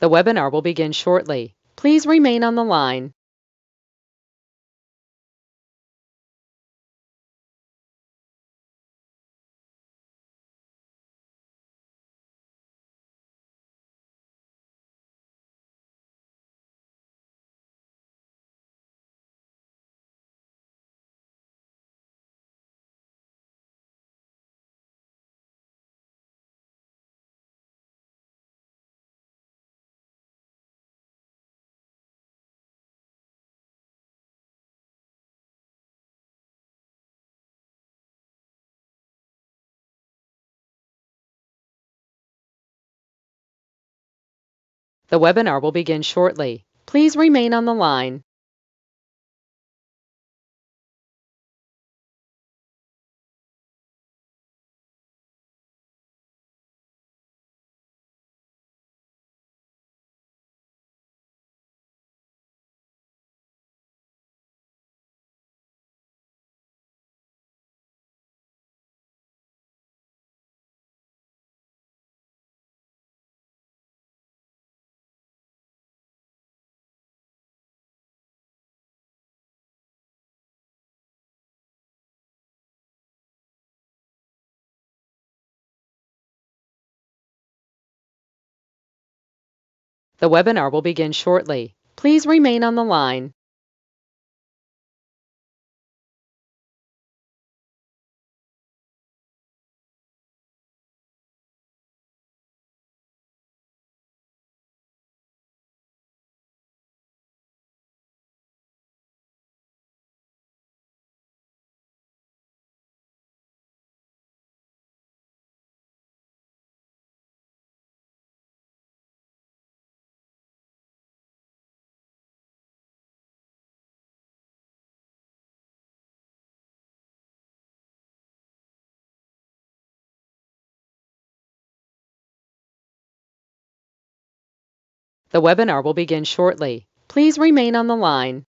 The webinar will begin shortly. Please remain on the line. The webinar will begin shortly. Please remain on the line. The webinar will begin shortly. Please remain on the line. The webinar will begin shortly. Please remain on the line.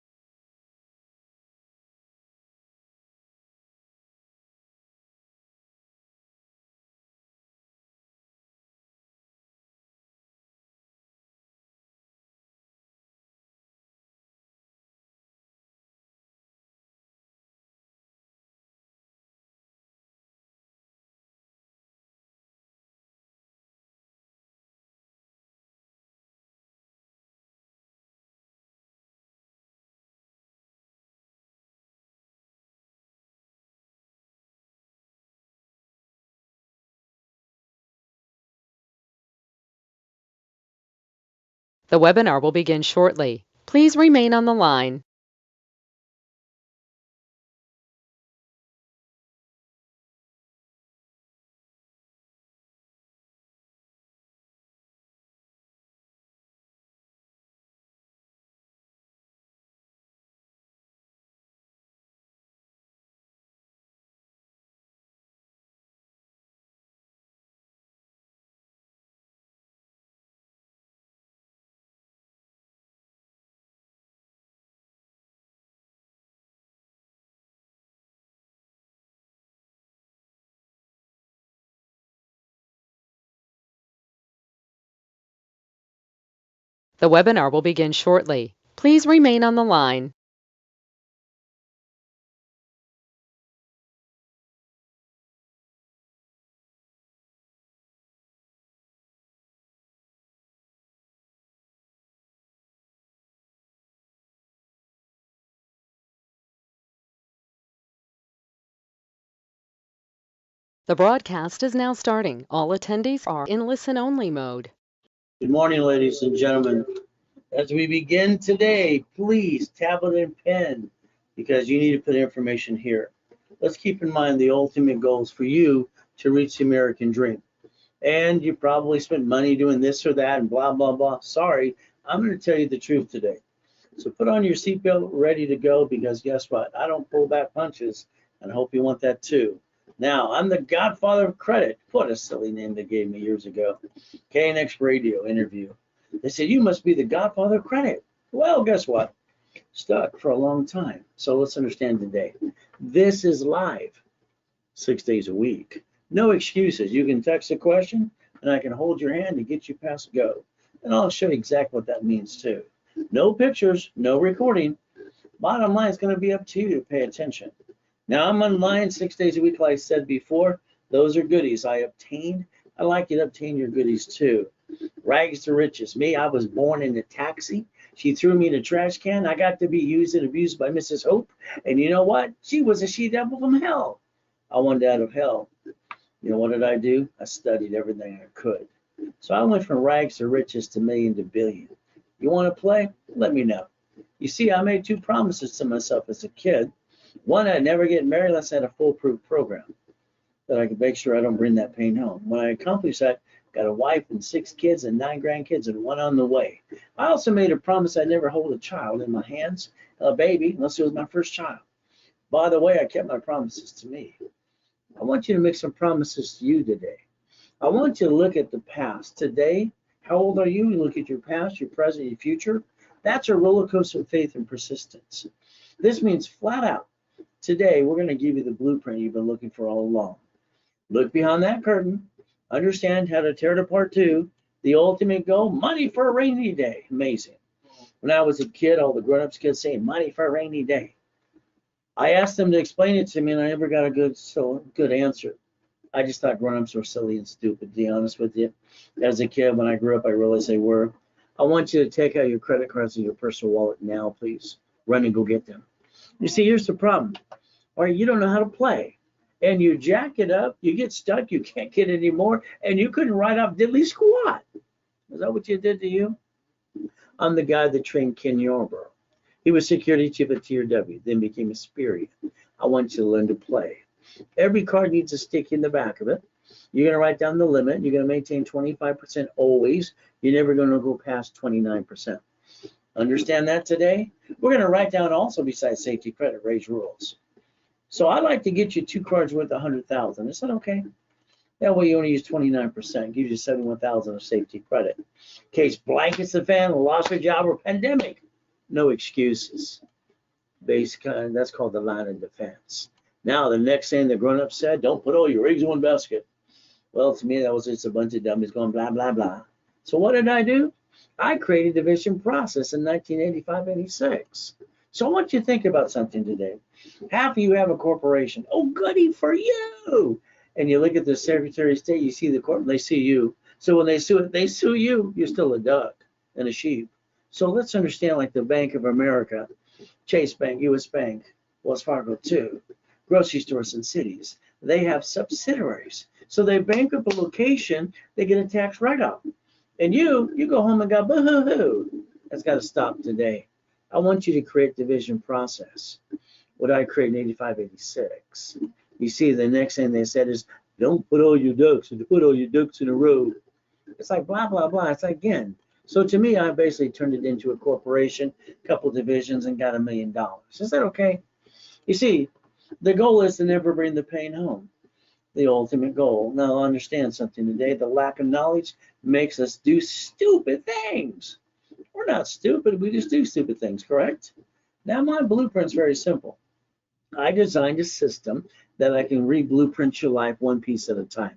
The webinar will begin shortly. Please remain on the line. The webinar will begin shortly. Please remain on the line. The broadcast is now starting. All attendees are in listen-only mode. Good morning, ladies and gentlemen. As we begin today, please tablet and pen because you need to put information here. Let's keep in mind the ultimate goal is for you to reach the American dream. And you probably spent money doing this or that and blah, blah, blah. Sorry, I'm going to tell you the truth today. So put on your seatbelt, ready to go, because guess what? I don't pull back punches, and I hope you want that too. Now, I'm the godfather of credit. What a silly name they gave me years ago. KNX radio interview. They said, you must be the godfather of credit. Well, guess what? Stuck for a long time. So let's understand today. This is live, 6 days a week. No excuses. You can text a question, and I can hold your hand to get you past go. And I'll show you exactly what that means too. No pictures, no recording. Bottom line is going to be up to you to pay attention. Now I'm online 6 days a week, like I said before. Those are goodies I obtained. I'd like you to obtain your goodies too. Rags to riches. Me, I was born in a taxi. She threw me in a trash can. I got to be used and abused by Mrs. Hope. And you know what? She was a she-devil from hell. I wanted out of hell. You know what did I do? I studied everything I could. So I went from rags to riches to million to billion. You want to play? Let me know. You see, I made two promises to myself as a kid. One, I'd never get married unless I had a foolproof program that I could make sure I don't bring that pain home. When I accomplished that, got a wife and 6 kids and 9 grandkids and 1 on the way. I also made a promise I'd never hold a child in my hands, a baby, unless it was my first child. By the way, I kept my promises to me. I want you to make some promises to you today. I want you to look at the past. Today, how old are you? You look at your past, your present, your future. That's a roller coaster of faith and persistence. This means flat out, today we're going to give you the blueprint you've been looking for all along. Look behind that curtain. Understand how to tear it apart too. The ultimate goal, money for a rainy day. Amazing. When I was a kid, all the grown-ups kids saying money for a rainy day. I asked them to explain it to me and I never got a good answer. I just thought grown-ups were silly and stupid, to be honest with you. As a kid, when I grew up, I realized they were. I want you to take out your credit cards and your personal wallet now, please. Run and go get them. You see, here's the problem. All right, you don't know how to play. And you jack it up, you get stuck, you can't get any more, and you couldn't write off diddly squat. Is that what you did to you? I'm the guy that trained Ken Yarborough. He was security chief at TRW, then became a Spirit. I want you to learn to play. Every card needs a stick in the back of it. You're going to write down the limit. You're going to maintain 25% always. You're never going to go past 29%. Understand that today? We're going to write down also, besides safety credit, Ray's rules. So I'd like to get you 2 cards worth $100,000. Is that okay? That way you only use 29%, gives you 71,000 of safety credit. In case blankets the fan, loss of job, or pandemic, no excuses. That's called the line of defense. Now the next thing the grown-up said, don't put all your eggs in one basket. Well, to me that was just a bunch of dummies going blah blah blah. So what did I do? I created the division process in 1985-86. So I want you to think about something today. Half of you have a corporation. Oh, goody for you. And you look at the Secretary of State, you see the corp, they see you. So when they sue you, you're still a duck and a sheep. So let's understand, like the Bank of America, Chase Bank, US Bank, Wells Fargo too, grocery stores and cities, they have subsidiaries. So they bankrupt a location, they get a tax write-off. And you go home and go, boo-hoo-hoo. That's got to stop today. I want you to create division process. What I create in 85-86. You see, the next thing they said is, don't put all your ducks in a row. It's like blah, blah, blah. It's like, again. So to me, I basically turned it into a corporation, couple divisions, and got $1 million. Is that okay? You see, the goal is to never bring the pain home. The ultimate goal. Now, understand something today. The lack of knowledge makes us do stupid things. We're not stupid. We just do stupid things, correct? Now, my blueprint's very simple. I designed a system that I can re-blueprint your life one piece at a time.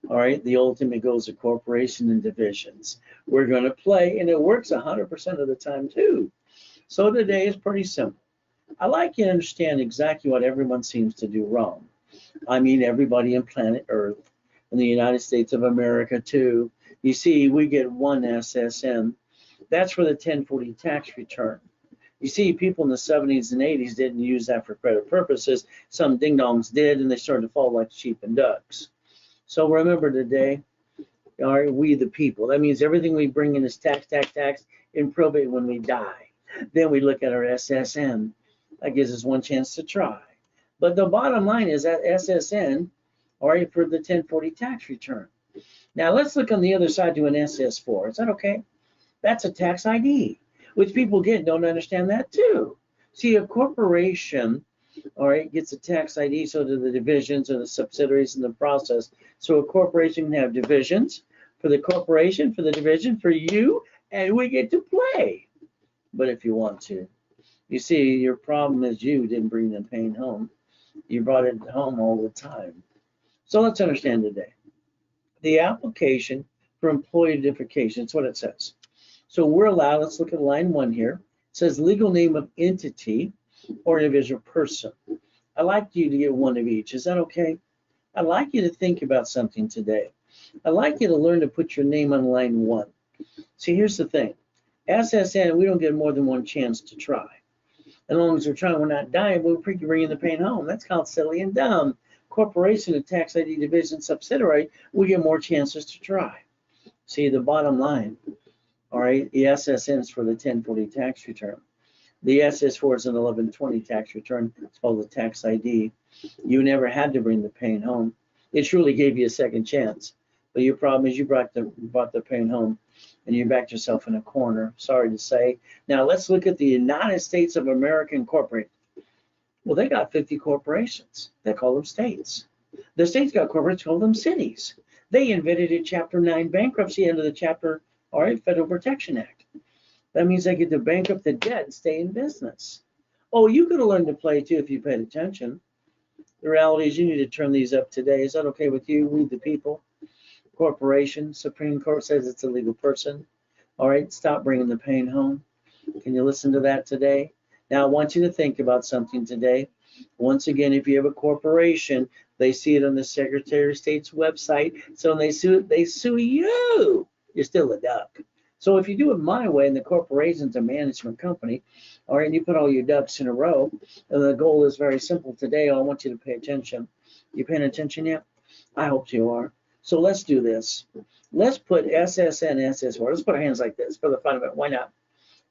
All right, the ultimate goals of corporation and divisions. We're going to play, and it works 100% of the time too. So today is pretty simple. I like you to understand exactly what everyone seems to do wrong. I mean, everybody on planet Earth, in the United States of America too. You see, we get one SSN. That's for the 1040 tax return. You see, people in the 70s and 80s didn't use that for credit purposes. Some ding-dongs did, and they started to fall like sheep and ducks. So remember today, all right, we the people. That means everything we bring in is tax, in probate when we die. Then we look at our SSN. That gives us one chance to try. But the bottom line is that SSN, all right, for the 1040 tax return. Now let's look on the other side to an SS4. Is that okay? That's a tax ID, which people get and don't understand that too. See, a corporation, all right, gets a tax ID, so do the divisions or the subsidiaries in the process. So a corporation can have divisions for the corporation, for the division, for you, and we get to play. But if you want to. You see, your problem is you didn't bring the pain home. You brought it home all the time. So let's understand today. The application for employee identification. That's what it says. So we're allowed, let's look at line 1 here. It says legal name of entity or individual person. I'd like you to get one of each. Is that okay? I'd like you to think about something today. I'd like you to learn to put your name on line 1. See, here's the thing. SSN, we don't get more than one chance to try. As long as we're trying, we're not dying, we're bringing the pain home. That's called silly and dumb. Corporation, a tax ID division subsidiary, we get more chances to try. See, the bottom line, all right, the SSN is for the 1040 tax return. The SS4 is an 1120 tax return. It's called the tax ID. You never had to bring the pain home. It truly gave you a second chance. But your problem is you brought the pain home and you backed yourself in a corner. Sorry to say. Now let's look at the United States of America Incorporated. Well, they got 50 corporations. They call them states. The states got corporations, call them cities. They invented a Chapter 9 bankruptcy under the Chapter, all right, Federal Protection Act. That means they get to bankrupt the debt and stay in business. Oh, you could have learned to play too if you paid attention. The reality is you need to turn these up today. Is that okay with you? Read the people. Corporation, Supreme Court says it's a legal person. All right, stop bringing the pain home. Can you listen to that today? Now, I want you to think about something today. Once again, if you have a corporation, they see it on the Secretary of State's website. So when they sue you. You're still a duck. So if you do it my way and the corporation's a management company, all right, and you put all your ducks in a row, and the goal is very simple today. I want you to pay attention. You paying attention yet? I hope you are. So let's do this. Let's put SSN, SS4. Let's put our hands like this for the fun of it. Why not?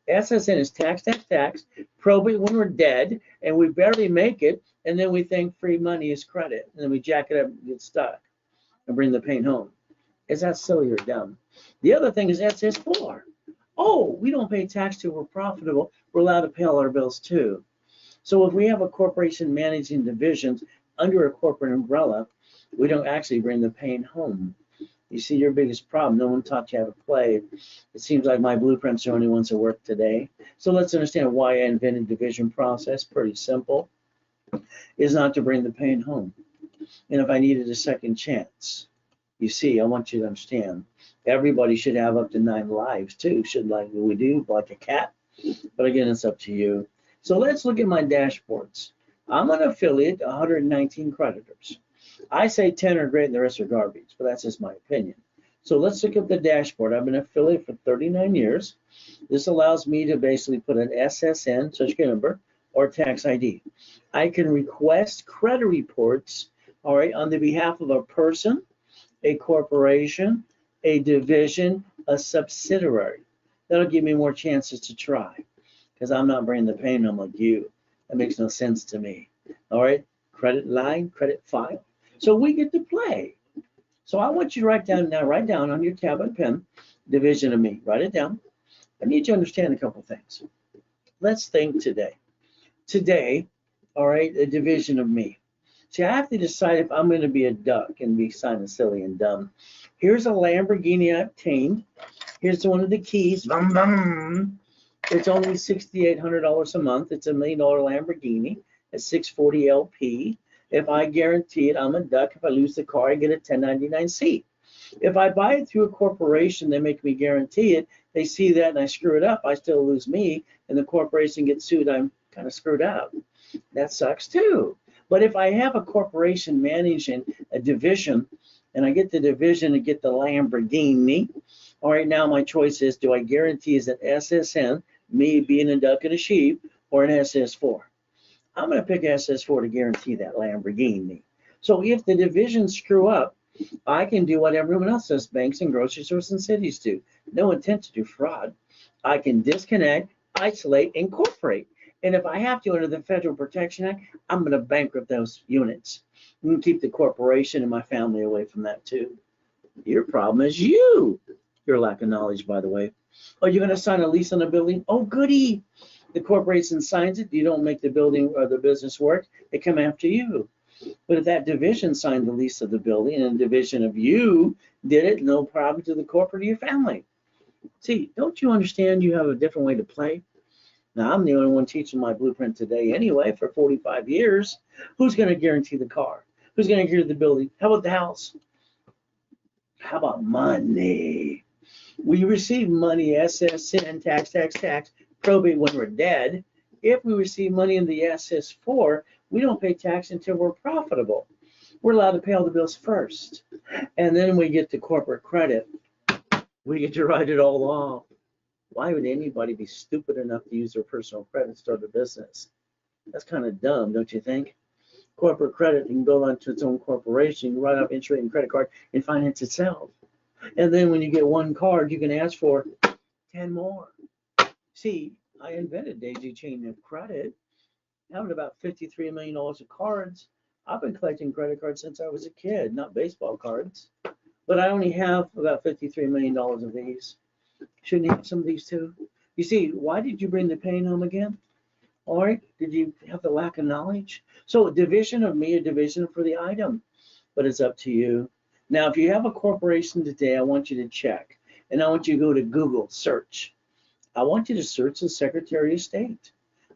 SSN is tax, tax, tax. Probate when we're dead and we barely make it, and then we think free money is credit, and then we jack it up and get stuck and bring the pain home. Is that silly or dumb? The other thing is SS4. Oh, we don't pay tax till we're profitable. We're allowed to pay all our bills too. So if we have a corporation managing divisions under a corporate umbrella, we don't actually bring the pain home. You see, your biggest problem, no one taught you how to play. It seems like my blueprints are the only ones that work today. So let's understand why I invented division process. Pretty simple. Is not to bring the pain home. And if I needed a second chance, you see, I want you to understand, everybody should have up to 9 lives too, should like we do, like a cat. But again, it's up to you. So let's look at my dashboards. I'm an affiliate, 119 creditors. I say 10 are great and the rest are garbage, but that's just my opinion. So let's look at the dashboard. I've been an affiliate for 39 years. This allows me to basically put an SSN, Social Security number, or tax ID. I can request credit reports, all right, on the behalf of a person, a corporation, a division, a subsidiary. That'll give me more chances to try because I'm not bringing the pain home like you. That makes no sense to me. All right, credit line, credit file. So we get to play. So I want you to write down on your tablet pen, division of me. Write it down. I need you to understand a couple things. Let's think today. Today, all right, a division of me. See, I have to decide if I'm going to be a duck and be sounding silly and dumb. Here's a Lamborghini I obtained. Here's one of the keys. Vroom, vroom. It's only $6,800 a month. It's $1 million Lamborghini at 640 LP. If I guarantee it, I'm a duck. If I lose the car, I get a 1099-C. If I buy it through a corporation, they make me guarantee it. They see that and I screw it up. I still lose me, and the corporation gets sued. I'm kind of screwed up. That sucks too. But if I have a corporation managing a division, and I get the division and get the Lamborghini, all right, now my choice is, do I guarantee is an SSN, me being a duck and a sheep, or an SS4? I'm going to pick SS4 to guarantee that Lamborghini. So if the divisions screw up, I can do what everyone else does, banks and grocery stores and cities do. No intent to do fraud. I can disconnect, isolate, incorporate. And if I have to under the Federal Protection Act, I'm going to bankrupt those units. I'm going to keep the corporation and my family away from that too. Your problem is you. Your lack of knowledge, by the way. Oh, you're going to sign a lease on a building? Oh, goody. The corporation signs it. You don't make the building or the business work. They come after you. But if that division signed the lease of the building and a division of you did it, no problem to the corporate or your family. See, don't you understand you have a different way to play? Now, I'm the only one teaching my blueprint today anyway for 45 years. Who's going to guarantee the car? Who's going to guarantee the building? How about the house? How about money? We receive money, SSN, tax, probate when we're dead. If we receive money in the SS4, we don't pay tax until we're profitable. We're allowed to pay all the bills first. And then we get the corporate credit. We get to write it all off. Why would anybody be stupid enough to use their personal credit to start a business? That's kind of dumb, don't you think? Corporate credit, you can build onto its own corporation, you can write off interest rate and credit card and finance itself. And then when you get one card, you can ask for 10 more. See, I invented daisy chain of credit. Having about $53 million of cards. I've been collecting credit cards since I was a kid, not baseball cards. But I only have about $53 million of these. Shouldn't you have some of these too? You see, why did you bring the pain home again? All right, did you have the lack of knowledge? So a division of me, a division for the item, but it's up to you. Now, if you have a corporation today, I want you to check, and I want you to go to Google, search. I want you to search the Secretary of State.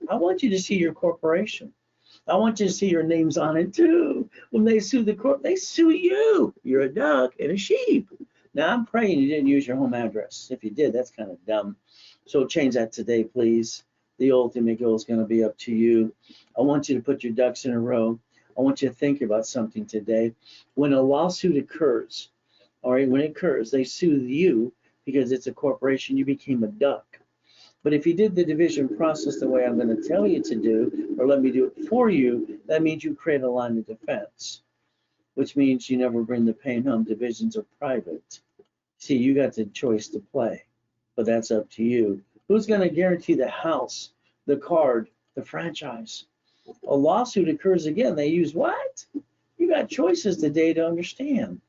I want you to see your corporation. I want you to see your names on it too. When they sue the court, they sue you. You're a duck and a sheep. Now, I'm praying you didn't use your home address. If you did, that's kind of dumb. So change that today, please. The ultimate goal is going to be up to you. I want you to put your ducks in a row. I want you to think about something today. When a lawsuit occurs, all right, when it occurs, they sue you because it's a corporation. You became a duck. But if you did the division process the way I'm going to tell you to do, or let me do it for you, that means you create a line of defense, which means you never bring the pain home. Divisions are private. See, you got the choice to play, but that's up to you. Who's going to guarantee the house, the card, the franchise? A lawsuit occurs again. They use what? You got choices today to understand.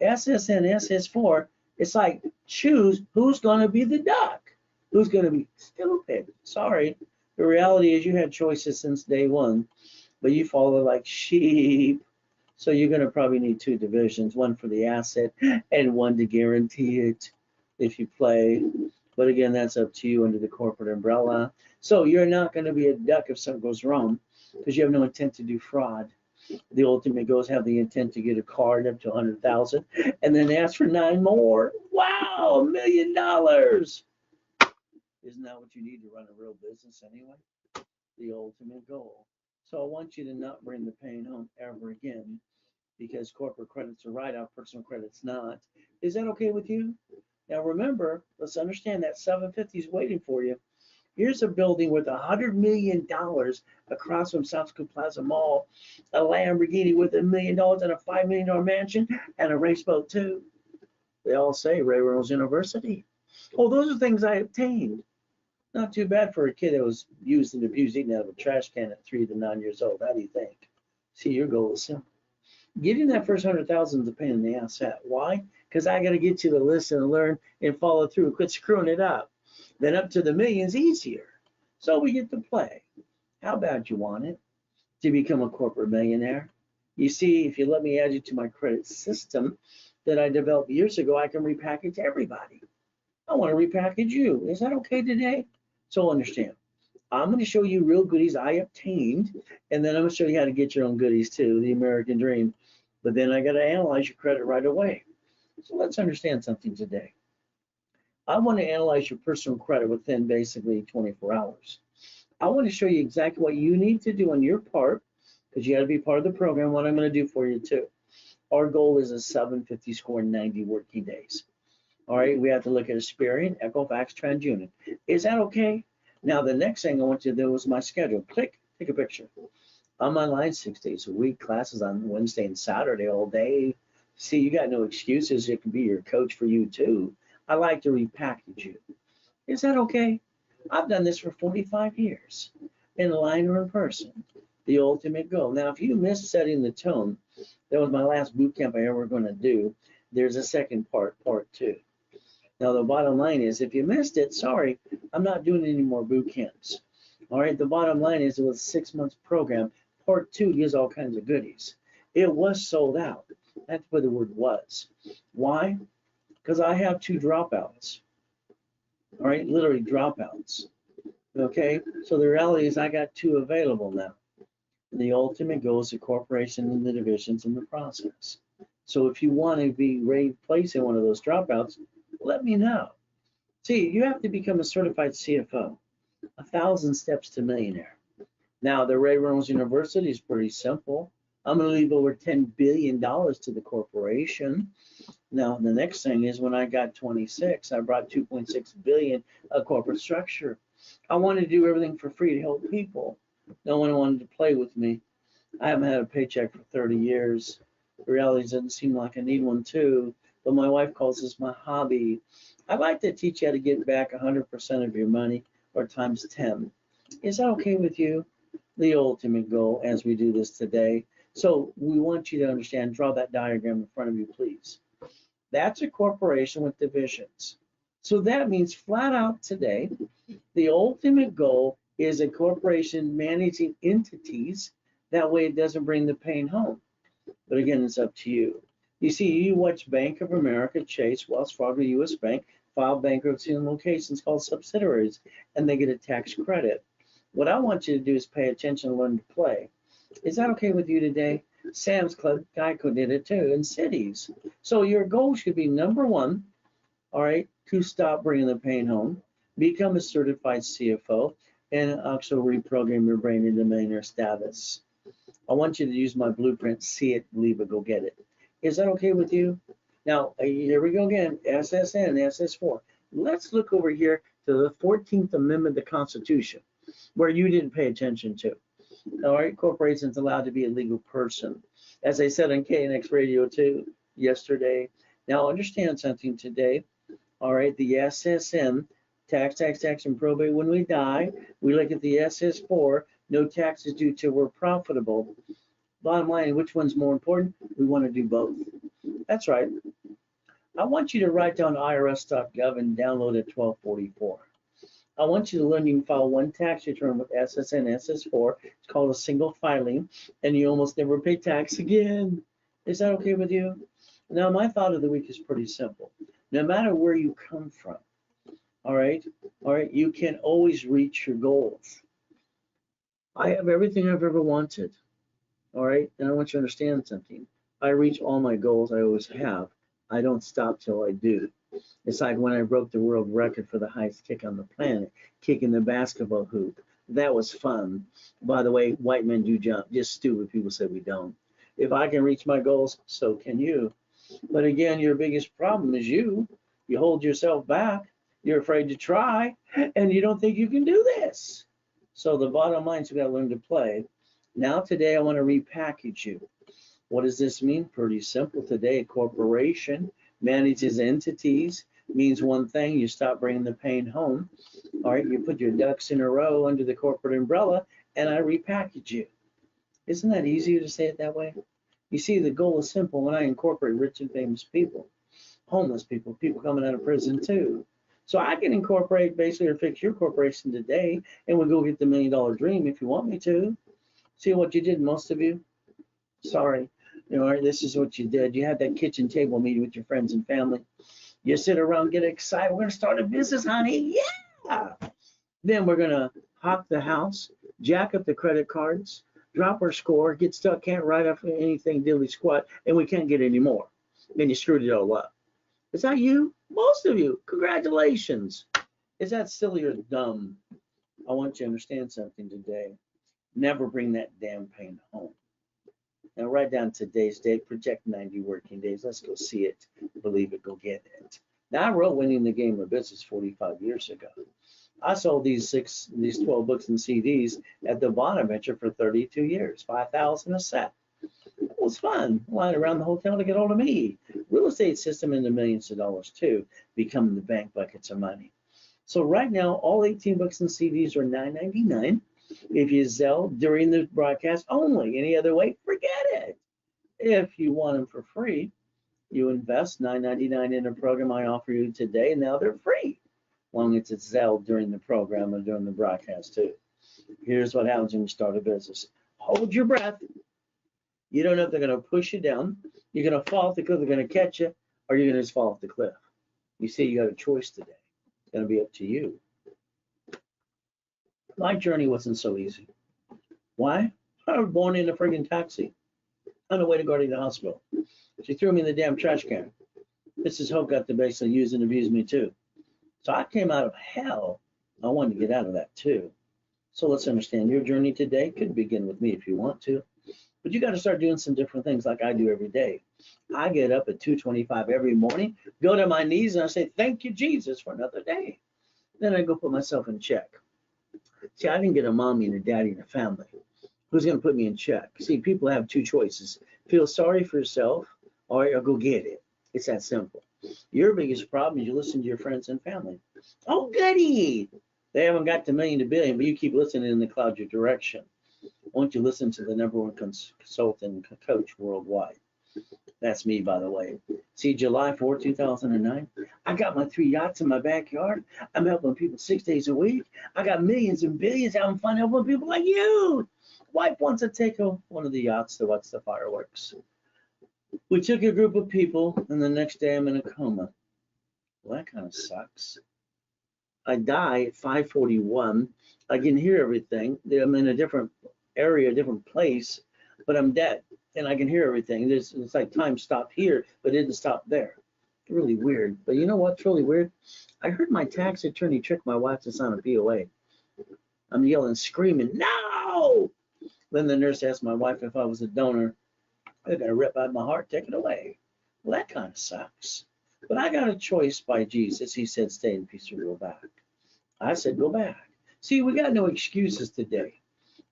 SSN, SS4, it's like choose who's going to be the duck. Who's going to be stupid? Sorry. The reality is you had choices since day one, but you follow like sheep. So you're going to probably need two divisions, one for the asset and one to guarantee it if you play. But again, that's up to you under the corporate umbrella. So you're not going to be a duck if something goes wrong because you have no intent to do fraud. The ultimate goals have the intent to get a card up to 100,000 and then ask for 9 more. Wow, $1 million. Isn't that what you need to run a real business anyway? The ultimate goal. So I want you to not bring the pain home ever again because corporate credit's a write-off, personal credit's not. Is that okay with you? Now remember, let's understand that 750 is waiting for you. Here's a building with $100 million across from South School Plaza Mall, a Lamborghini with $1 million and a $5 million mansion and a race boat too. They all say Ray Reynolds University. Oh, those are things I obtained. Not too bad for a kid that was used and abused eating out of a trash can at 3 to 9 years old. How do you think? See, your goal is simple. Getting that first 100,000 is a pain in the ass. Why? Because I got to get you to listen and learn and follow through. Quit screwing it up. Then up to the millions easier. So we get to play. How bad you want it to become a corporate millionaire? You see, if you let me add you to my credit system that I developed years ago, I can repackage everybody. I want to repackage you. Is that okay today? So understand, I'm going to show you real goodies I obtained, and then I'm going to show you how to get your own goodies too, the American dream. But then I got to analyze your credit right away. So let's understand something today. I want to analyze your personal credit within basically 24 hours. I want to show you exactly what you need to do on your part, because you got to be part of the program, what I'm going to do for you too. Our goal is a 750 score in 90 working days. All right, we have to look at Asperian, Equifax, TransUnion. Is that okay? Now, the next thing I want you to do is my schedule. Click, take a picture. I'm online 6 days a week, classes on Wednesday and Saturday all day. See, you got no excuses. It can be your coach for you too. I like to repackage you. Is that okay? I've done this for 45 years, in line or in person. The ultimate goal. Now, if you miss setting the tone, that was my last boot camp I ever going to do. There's a second part, part 2. Now, the bottom line is, if you missed it, sorry, I'm not doing any more boot camps. All right, the bottom line is it was a 6 month program. Part 2 gives all kinds of goodies. It was sold out. That's where the word was. Why? Because I have 2 dropouts. All right, literally dropouts. Okay, so the reality is I got 2 available now. The ultimate goal is the corporation and the divisions in the process. So if you want to be replacing one of those dropouts, let me know. See, you have to become a certified CFO. 1,000 steps to millionaire. Now, the Ray Reynolds University is pretty simple. I'm going to leave over $10 billion to the corporation. Now, the next thing is when I got 26, I brought 2.6 billion of corporate structure. I wanted to do everything for free to help people. No one wanted to play with me. I haven't had a paycheck for 30 years. The reality doesn't seem like I need one too, but my wife calls this my hobby. I'd like to teach you how to get back 100% of your money or times 10. Is that okay with you? The ultimate goal as we do this today. So we want you to understand, draw that diagram in front of you, please. That's a corporation with divisions. So that means flat out today, the ultimate goal is a corporation managing entities. That way it doesn't bring the pain home. But again, it's up to you. You see, you watch Bank of America, Chase, Wells Fargo, US Bank file bankruptcy in locations called subsidiaries, and they get a tax credit. What I want you to do is pay attention and learn to play. Is that okay with you today? Sam's Club, Geico did it too, and cities. So your goal should be number one, all right, to stop bringing the pain home, become a certified CFO, and also reprogram your brain into millionaire status. I want you to use my blueprint, see it, believe it, go get it. Is that okay with you? Now, here we go again, SSN, SS4. Let's look over here to the 14th Amendment of the Constitution, where you didn't pay attention to. All right, corporations allowed to be a legal person. As I said on KNX Radio 2 yesterday. Now, understand something today. All right, the SSN, tax, and probate when we die. We look at the SS4, no taxes due till we're profitable. Bottom line, which one's more important? We want to do both. That's right. I want you to write down irs.gov and download it 1244. I want you to learn you can file one tax return with SSN, SS4. It's called a single filing, and you almost never pay tax again. Is that okay with you? Now, my thought of the week is pretty simple. No matter where you come from, all right, you can always reach your goals. I have everything I've ever wanted, all right, and I want you to understand something. I reach all my goals I always have. I don't stop till I do. It's like when I broke the world record for the highest kick on the planet, kicking the basketball hoop. That was fun. By the way, white men do jump. Just stupid people say we don't. If I can reach my goals, so can you. But again, your biggest problem is you. You hold yourself back. You're afraid to try, and you don't think you can do this. So the bottom line is you got to learn to play. Now today I want to repackage you. What does this mean? Pretty simple today. A corporation manages entities, means one thing, you stop bringing the pain home. All right, you put your ducks in a row under the corporate umbrella, and I repackage you. Isn't that easier to say it that way? You see, the goal is simple. When I incorporate rich and famous people, homeless people, people coming out of prison too. So I can incorporate basically or fix your corporation today, and we'll go get the $1 million dream if you want me to. See what you did, most of you? Sorry. You know, this is what you did. You had that kitchen table meeting with your friends and family. You sit around, get excited. We're going to start a business, honey. Yeah. Then we're going to hawk the house, jack up the credit cards, drop our score, get stuck, can't write up anything, diddly squat, and we can't get any more. Then you screwed it all up. Is that you? Most of you. Congratulations. Is that silly or dumb? I want you to understand something today. Never bring that damn pain home. Now write down today's date, project 90 working days. Let's go see it, believe it, go get it. Now I wrote Winning the Game of Business 45 years ago. I sold these 12 books and CDs at the Bonaventure for 32 years, 5,000 a set. It was fun, lying around the hotel to get hold of me. Real estate system into millions of dollars too, becoming the bank buckets of money. So right now, all 18 books and CDs are $9.99. If you sell during the broadcast only, any other way, forget it. If you want them for free, you invest $9.99 in a program I offer you today, and now they're free, as long as it's Zelle during the program and during the broadcast too. Here's what happens when you start a business. Hold your breath. You don't know if they're going to push you down, you're going to fall off the cliff, they're going to catch you, or you're going to just fall off the cliff. You see, you got a choice today. It's going to be up to you. My journey wasn't so easy. Why? I was born in a friggin' taxi on the way to go to the hospital. She threw me in the damn trash can. Mrs. Hope got to basically use and abuse me too. So I came out of hell. I wanted to get out of that too. So let's understand your journey today could begin with me if you want to. But you got to start doing some different things like I do every day. I get up at 2:25 every morning, go to my knees, and I say, thank you, Jesus, for another day. Then I go put myself in check. See, I didn't get a mommy and a daddy and a family. Who's going to put me in check? See, people have two choices. Feel sorry for yourself or go get it. It's that simple. Your biggest problem is you listen to your friends and family. Oh, goody. They haven't got to million to billion, but you keep listening and they cloud your direction. Won't you listen to the #1 consultant coach worldwide? That's me, by the way. See, July 4, 2009, I got my 3 yachts in my backyard. I'm helping people 6 days a week. I got millions and billions having fun helping people like you. Wife wants to take one of the yachts to watch the fireworks. We took a group of people, and the next day I'm in a coma. Well, that kind of sucks. I die at 5:41. I can hear everything. I'm in a different area, a different place, but I'm dead, and I can hear everything. It's like time stopped here, but it didn't stop there. Really weird. But you know what's really weird? I heard my tax attorney trick my wife to sign a POA. I'm yelling, screaming, no! Then the nurse asked my wife if I was a donor. I got to rip out my heart, take it away. Well, that kind of sucks. But I got a choice by Jesus. He said, stay in peace or go back. I said, go back. See, we got no excuses today.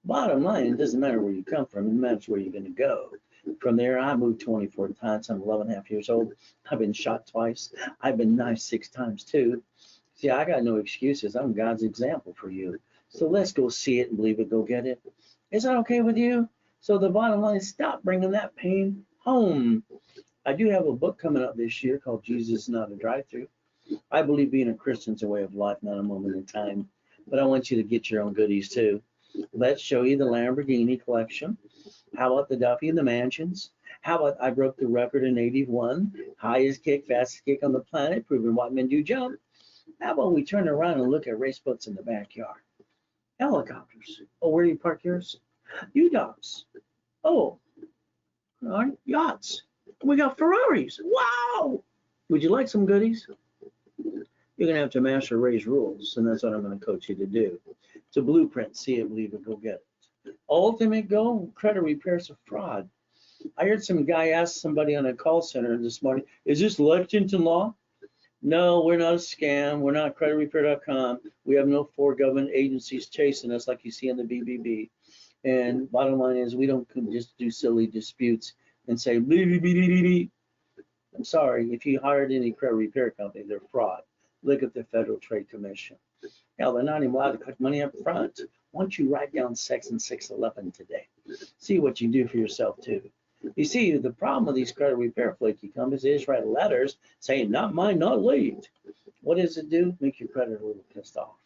Bottom line, it doesn't matter where you come from. It matters where you're going to go. From there, I moved 24 times. I'm 11 and a half years old. I've been shot twice. I've been knifed 6 times too. See, I got no excuses. I'm God's example for you. So let's go see it and believe it. Go get it. Is that okay with you? So the bottom line is stop bringing that pain home. I do have a book coming out this year called Jesus is Not a Drive-Thru. I believe being a Christian is a way of life, not a moment in time. But I want you to get your own goodies too. Let's show you the Lamborghini collection. How about the Duffy and the mansions? How about I broke the record in 81, highest kick, fastest kick on the planet, proving what men do jump. How about we turn around and look at race boats in the backyard? Helicopters. Oh, where do you park yours? U-Dogs. Oh, all right, yachts. We got Ferraris. Wow! Would you like some goodies? You're going to have to master Ray's rules, and that's what I'm going to coach you to do. It's a blueprint. See it, believe it, go get it. Ultimate goal, credit repair's a fraud. I heard some guy ask somebody on a call center this morning, is this Lexington law? No, we're not a scam. We're not creditrepair.com. We have no 4 government agencies chasing us like you see in the BBB. And bottom line is we don't just do silly disputes and say, I'm sorry, if you hired any credit repair company, they're fraud. Look at the Federal Trade Commission. Now, they're not even allowed to collect money up front. Why don't you write down Section 611 today? See what you do for yourself, too. You see, the problem with these credit repair flaky companies, they just write letters saying, not mine, not late. What does it do? Make your credit a little pissed off.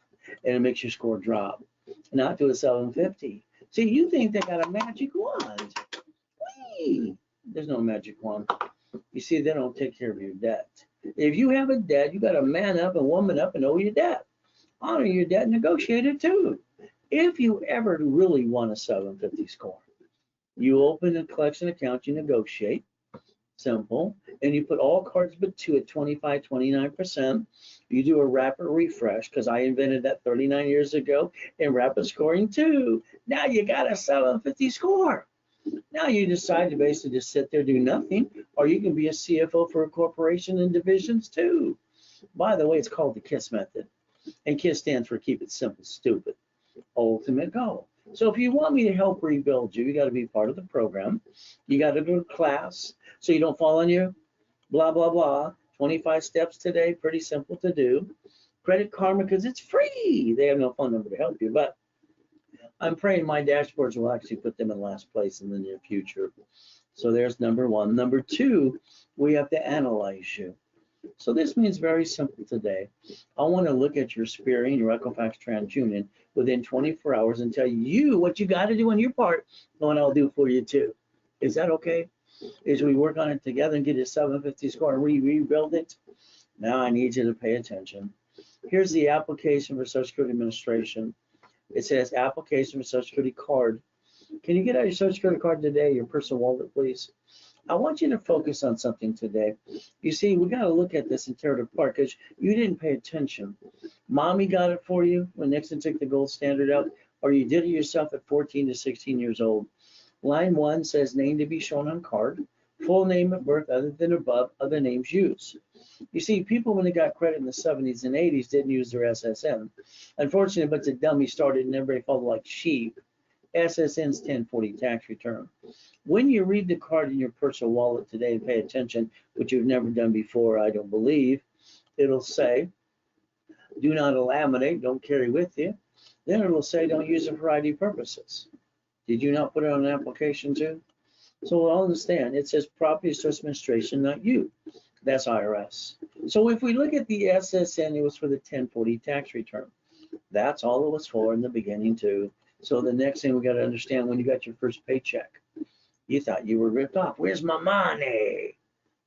And it makes your score drop. Not to a 750. See, you think they got a magic wand. Whee! There's no magic wand. You see, they don't take care of your debt. If you have a debt, you got to man up and woman up and owe your debt. Honor your debt, negotiate it too. If you ever really want a 750 score, you open a collection account, you negotiate, simple, and you put all cards but 2 at 25, 29%. You do a rapid refresh, because I invented that 39 years ago, and rapid scoring too. Now you got a 750 score. Now you decide to basically just sit there, do nothing, or you can be a CFO for a corporation and divisions too. By the way, it's called the KISS method. And KISS stands for keep it simple, stupid. Ultimate goal. So if you want me to help rebuild you, you got to be part of the program. You got to go to class so you don't fall on your blah, blah, blah. 25 steps today, pretty simple to do. Credit Karma, because it's free. They have no phone number to help you, but I'm praying my dashboards will actually put them in last place in the near future. So there's number 1. Number 2, we have to analyze you. So this means very simple today. I want to look at your Spirit and your Equifax TransUnion within 24 hours and tell you what you got to do on your part, and I'll do for you too. Is that okay? As we work on it together and get a 750 score and rebuild it? Now I need you to pay attention. Here's the application for Social Security Administration. It says application for Social Security card. Can you get out your Social Security card today, your personal wallet, please? I want you to focus on something today. You see, we got to look at this and tear it apart because you didn't pay attention. Mommy got it for you when Nixon took the gold standard out, or you did it yourself at 14 to 16 years old. Line 1 says name to be shown on card, full name at birth other than above other names used. You see, people when they got credit in the 70s and 80s didn't use their SSN. Unfortunately, a bunch of dummies started and everybody followed like sheep. SSN's 1040 tax return. When you read the card in your personal wallet today and pay attention, which you've never done before, I don't believe, it'll say, do not laminate, don't carry with you. Then it'll say, don't use it for ID purposes. Did you not put it on an application too? So we'll understand, it says Property Source Administration, not you. That's IRS. So if we look at the SSN, it was for the 1040 tax return. That's all it was for in the beginning too. So the next thing we got to understand, when you got your first paycheck, you thought you were ripped off. Where's my money?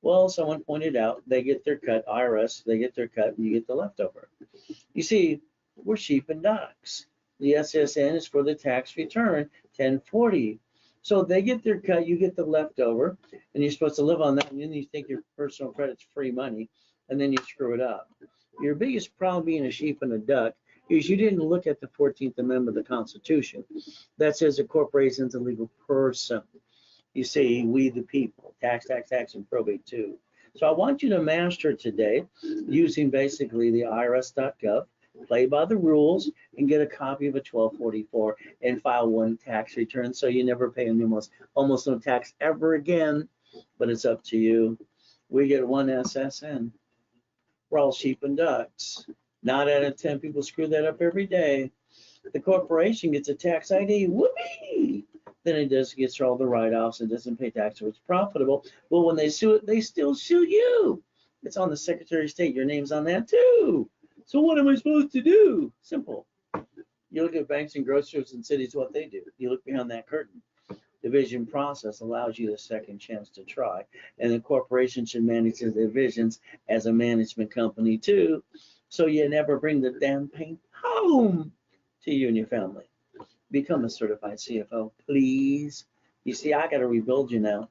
Well, someone pointed out they get their cut, IRS, they get their cut, and you get the leftover. You see, we're sheep and ducks. The SSN is for the tax return, 1040. So they get their cut, you get the leftover, and you're supposed to live on that, and then you think your personal credit's free money, and then you screw it up. Your biggest problem being a sheep and a duck is you didn't look at the 14th Amendment of the Constitution. That says a corporation is a legal person. You see, we the people, tax, and probate too. So I want you to master today using basically the irs.gov, play by the rules, and get a copy of a 1244 and file one tax return so you never pay almost no tax ever again, but it's up to you. We get one SSN. We're all sheep and ducks. 9 out of 10 people screw that up every day. The corporation gets a tax ID, whoopee! Then it gets all the write-offs and doesn't pay tax, so it's profitable. Well, when they sue it, they still sue you. It's on the Secretary of State. Your name's on that too. So what am I supposed to do? Simple. You look at banks and grocers and cities, what they do. You look behind that curtain. Division process allows you the second chance to try. And the corporation should manage the divisions as a management company too. So you never bring the damn pain home to you and your family. Become a certified CFO, please. You see, I got to rebuild you now.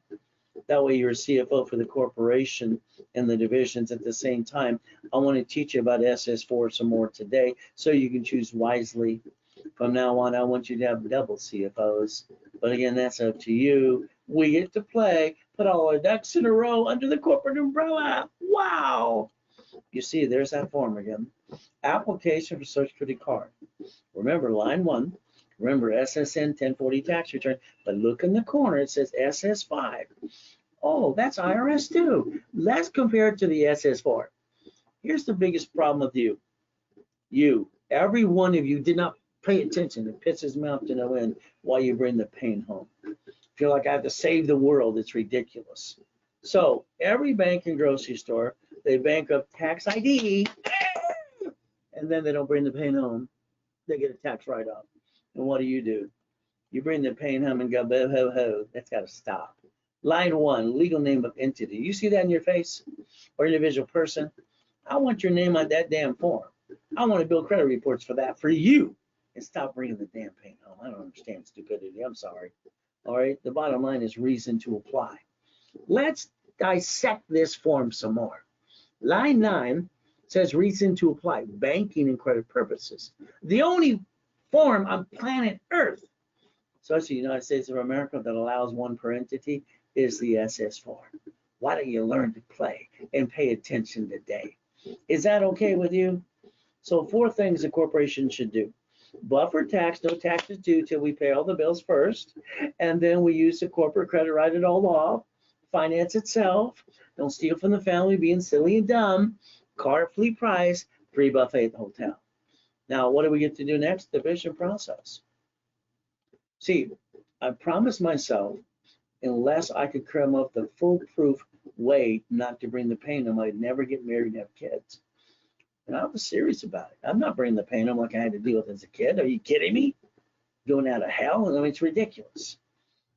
That way you're a CFO for the corporation and the divisions at the same time. I want to teach you about SS4 some more today so you can choose wisely. From now on, I want you to have double CFOs. But again, that's up to you. We get to play, put all our ducks in a row under the corporate umbrella. Wow. You see, there's that form again. Application for Social Security card. Remember, line 1. Remember, SSN 1040 tax return. But look in the corner, it says SS5. Oh, that's IRS too. Let's compare it to the SS4. Here's the biggest problem with you. Every one of you did not pay attention. It pisses me off to no end why you bring the pain home. Feel like I have to save the world. It's ridiculous. So every bank and grocery store, they bank up tax ID, and then they don't bring the pain home. They get a tax write-off. And what do? You bring the pain home and go, bo ho ho. That's got to stop. Line 1, legal name of entity. You see that in your face or individual person? I want your name on that damn form. I want to build credit reports for that for you. And stop bringing the damn pain home. I don't understand stupidity. I'm sorry. All right. The bottom line is reason to apply. Let's dissect this form some more. Line 9 says reason to apply, banking and credit purposes. The only form on planet Earth, especially the United States of America, that allows one per entity is the SS4. Why don't you learn to play and pay attention today? Is that okay with you? So 4 things a corporation should do. Buffer tax, no taxes due till we pay all the bills first. And then we use the corporate credit, write it all off. Finance itself. Don't steal from the family, being silly and dumb. Car at fleet price, free buffet at the hotel. Now, what do we get to do next? Division process. See, I promised myself, unless I could come up with a foolproof way not to bring the pain home, I'd never get married and have kids. And I was serious about it. I'm not bringing the pain home like I had to deal with as a kid. Are you kidding me? Going out of hell? I mean, it's ridiculous.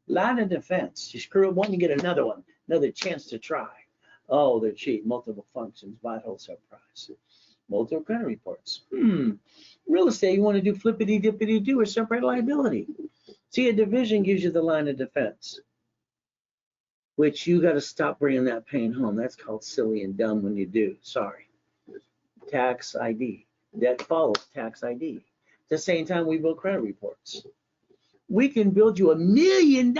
Line of defense. You screw up one, you get another one. Another chance to try. Oh, they're cheap. Multiple functions, buy wholesale price. Multiple credit reports. Real estate, you want to do flippity dippity do or separate liability. See, a division gives you the line of defense. which you got to stop bringing that pain home. That's called silly and dumb when you do. Sorry. Tax ID. That follows tax ID. At the same time, we build credit reports. We can build you $1 million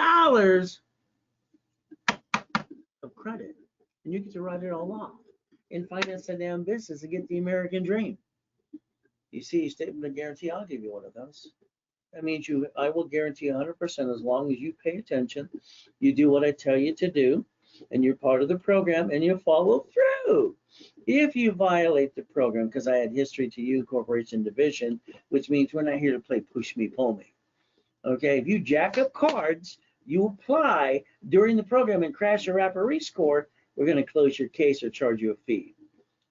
of credit, and you get to write it all off and finance a damn business and get the American dream. You see, statement of guarantee, I'll give you one of those. That means I will guarantee 100% as long as you pay attention, you do what I tell you to do, and you're part of the program, and you follow through. If you violate the program, because I had history to you, corporation division, which means we're not here to play push me, pull me. Okay, if you jack up cards, you apply during the program and crash your referee score, we're going to close your case or charge you a fee.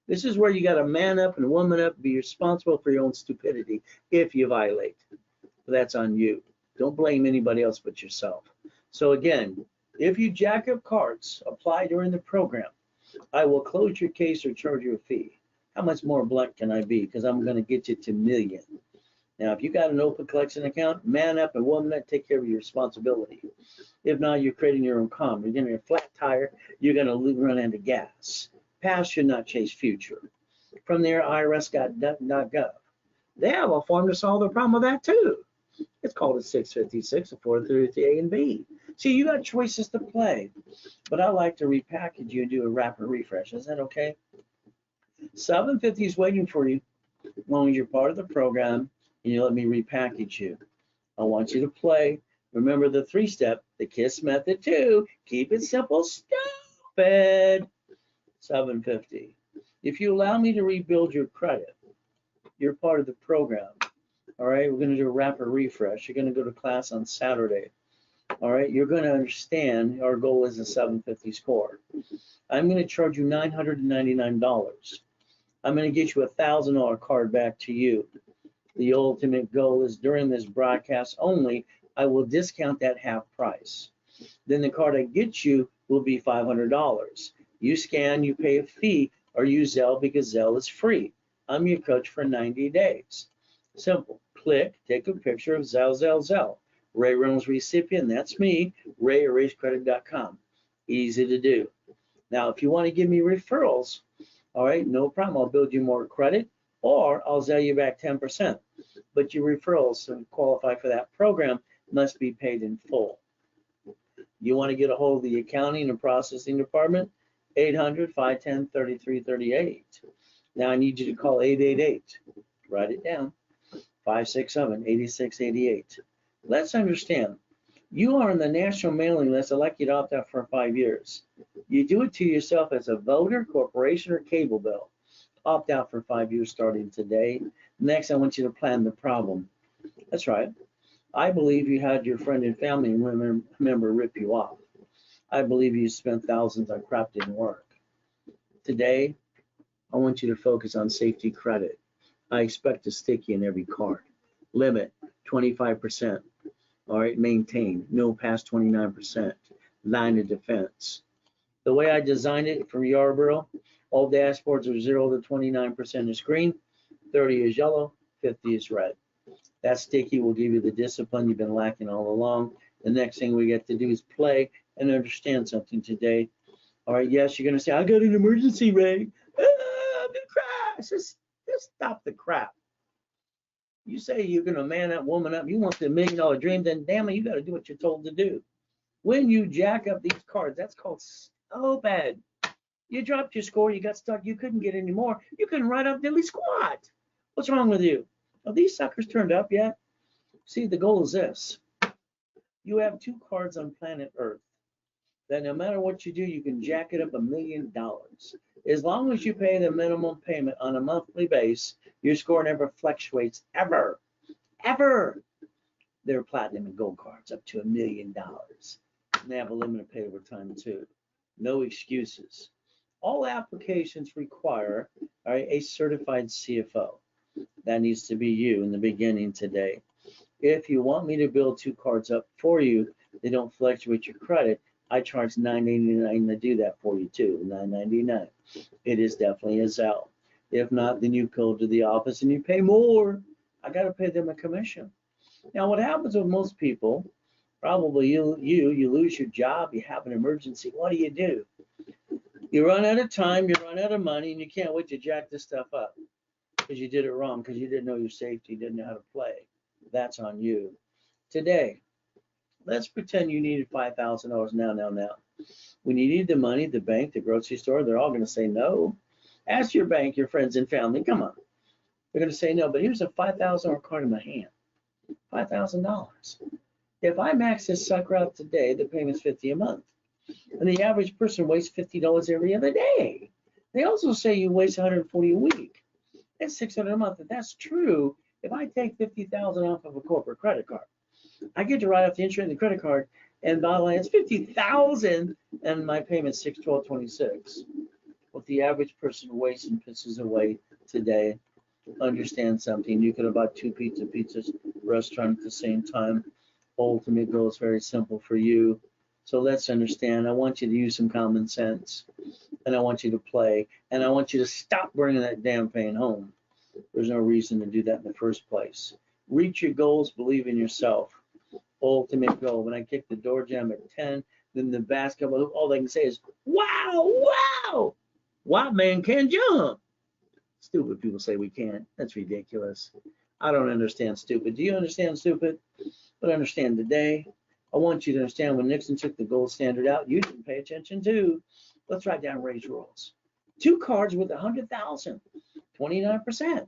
This is where you got to man up and woman up, be responsible for your own stupidity if you violate. That's on you. Don't blame anybody else but yourself. So again, if you jack up cards, apply during the program, I will close your case or charge you a fee. How much more blunt can I be? Because I'm going to get you to million. Now, if you got an open collection account, man up and woman up, take care of your responsibility. If not, you're creating your own karma. You're going to get a flat tire. You're going to run out of gas. Past should not chase future. From there, IRS.gov. They have a form to solve the problem with that too. It's called a 656, a 433A and B. See, you got choices to play, but I like to repackage you and do a rapid refresh. Is that okay? 750 is waiting for you as long as you're part of the program and you let me repackage you. I want you to play. Remember the 3-step, the KISS method too. Keep it simple, stupid. 750. If you allow me to rebuild your credit, you're part of the program. All right, we're going to do a rapid refresh. You're going to go to class on Saturday. All right, you're going to understand our goal is a 750 score. I'm going to charge you $999. I'm going to get you a $1,000 card back to you. The ultimate goal is during this broadcast only, I will discount that half price. Then the card I get you will be $500. You scan, you pay a fee, or use Zelle because Zelle is free. I'm your coach for 90 days. Simple. Click, take a picture of Zelle. Ray Reynolds recipient, that's me, ray@racecredit.com. Easy to do. Now, if you want to give me referrals, all right, no problem. I'll build you more credit, or I'll Zelle you back 10%. But your referrals to qualify for that program must be paid in full. You want to get a hold of the accounting and processing department? 800-510-3338. Now I need you to call 888. Write it down. 567-8688. Let's understand, you are on the national mailing list. I'd like you to opt out for 5 years. You do it to yourself as a voter, corporation, or cable bill. Opt out for 5 years starting today. Next, I want you to plan the problem. That's right. I believe you had your friend and family member rip you off. I believe you spent thousands on crap didn't work. Today, I want you to focus on safety credit. I expect to stick you in every card. Limit 25%. All right, maintain no past 29%. Line of defense. The way I designed it for Yarborough, all dashboards are 0 to 29% is green, 30 is yellow, 50 is red. That sticky will give you the discipline you've been lacking all along. The next thing we get to do is play and understand something today. All right, yes, you're going to say, I got an emergency, Ray. I'm going to crash. Just stop the crap. You say you're going to man up, woman up, you want the $1 million dream, then damn it, you got to do what you're told to do. When you jack up these cards, that's called stupid. You dropped your score, you got stuck, you couldn't get any more. You couldn't write up diddly squat. What's wrong with you? Are these suckers turned up yet? See, the goal is this. You have 2 cards on planet Earth that no matter what you do, you can jack it up $1 million. As long as you pay the minimum payment on a monthly base, your score never fluctuates ever. They're platinum and gold cards up to $1 million. And they have a limited pay over time too. No excuses. All applications require a certified CFO. That needs to be you in the beginning today. If you want me to build 2 cards up for you, they don't fluctuate your credit, I charge $9.99 to do that for you too, $9.99. It is definitely a Zelle. If not, then you go to the office and you pay more. I got to pay them a commission. Now, what happens with most people, Probably you lose your job, you have an emergency. What do? You run out of time, you run out of money, and you can't wait to jack this stuff up because you did it wrong, because you didn't know your safety, you didn't know how to play. That's on you. Today, let's pretend you needed $5,000 now. When you need the money, the bank, the grocery store, they're all going to say no. Ask your bank, your friends and family, come on. They're going to say no, but here's a $5,000 card in my hand. $5,000. If I max this sucker out today, the payment's $50 a month. And the average person wastes $50 every other day. They also say you waste $140 a week. That's $600 a month. If that's true, if I take $50,000 off of a corporate credit card, I get to write off the interest on the credit card, and bottom line, it's $50,000, and my payment's $612.26. What the average person wastes and pisses away today, understand something. You could have bought two pizzas restaurant at the same time. Ultimate goal is very simple for you. So let's understand. I want you to use some common sense, and I want you to play, and I want you to stop bringing that damn pain home. There's no reason to do that in the first place. Reach your goals, believe in yourself. Ultimate goal. When I kick the door jam at 10, then the basketball, all they can say is, wow, wow, white man can jump. Stupid people say we can't. That's ridiculous. I don't understand stupid. Do you understand stupid? But understand today, I want you to understand when Nixon took the gold standard out, you didn't pay attention too. Let's write down Ray's rules. 2 cards with 100,000, 29%,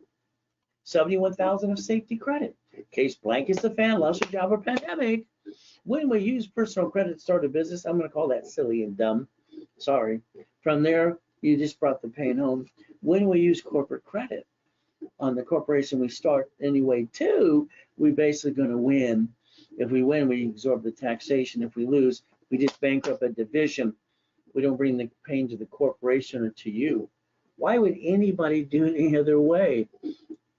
71,000 of safety credit. Case blank is the fan, lost your job or pandemic. When we use personal credit to start a business, I'm going to call that silly and dumb. Sorry. From there, you just brought the pain home. When we use corporate credit on the corporation we start anyway too, we're basically going to win. If we win, we absorb the taxation. If we lose, we just bankrupt a division. We don't bring the pain to the corporation or to you. Why would anybody do it any other way?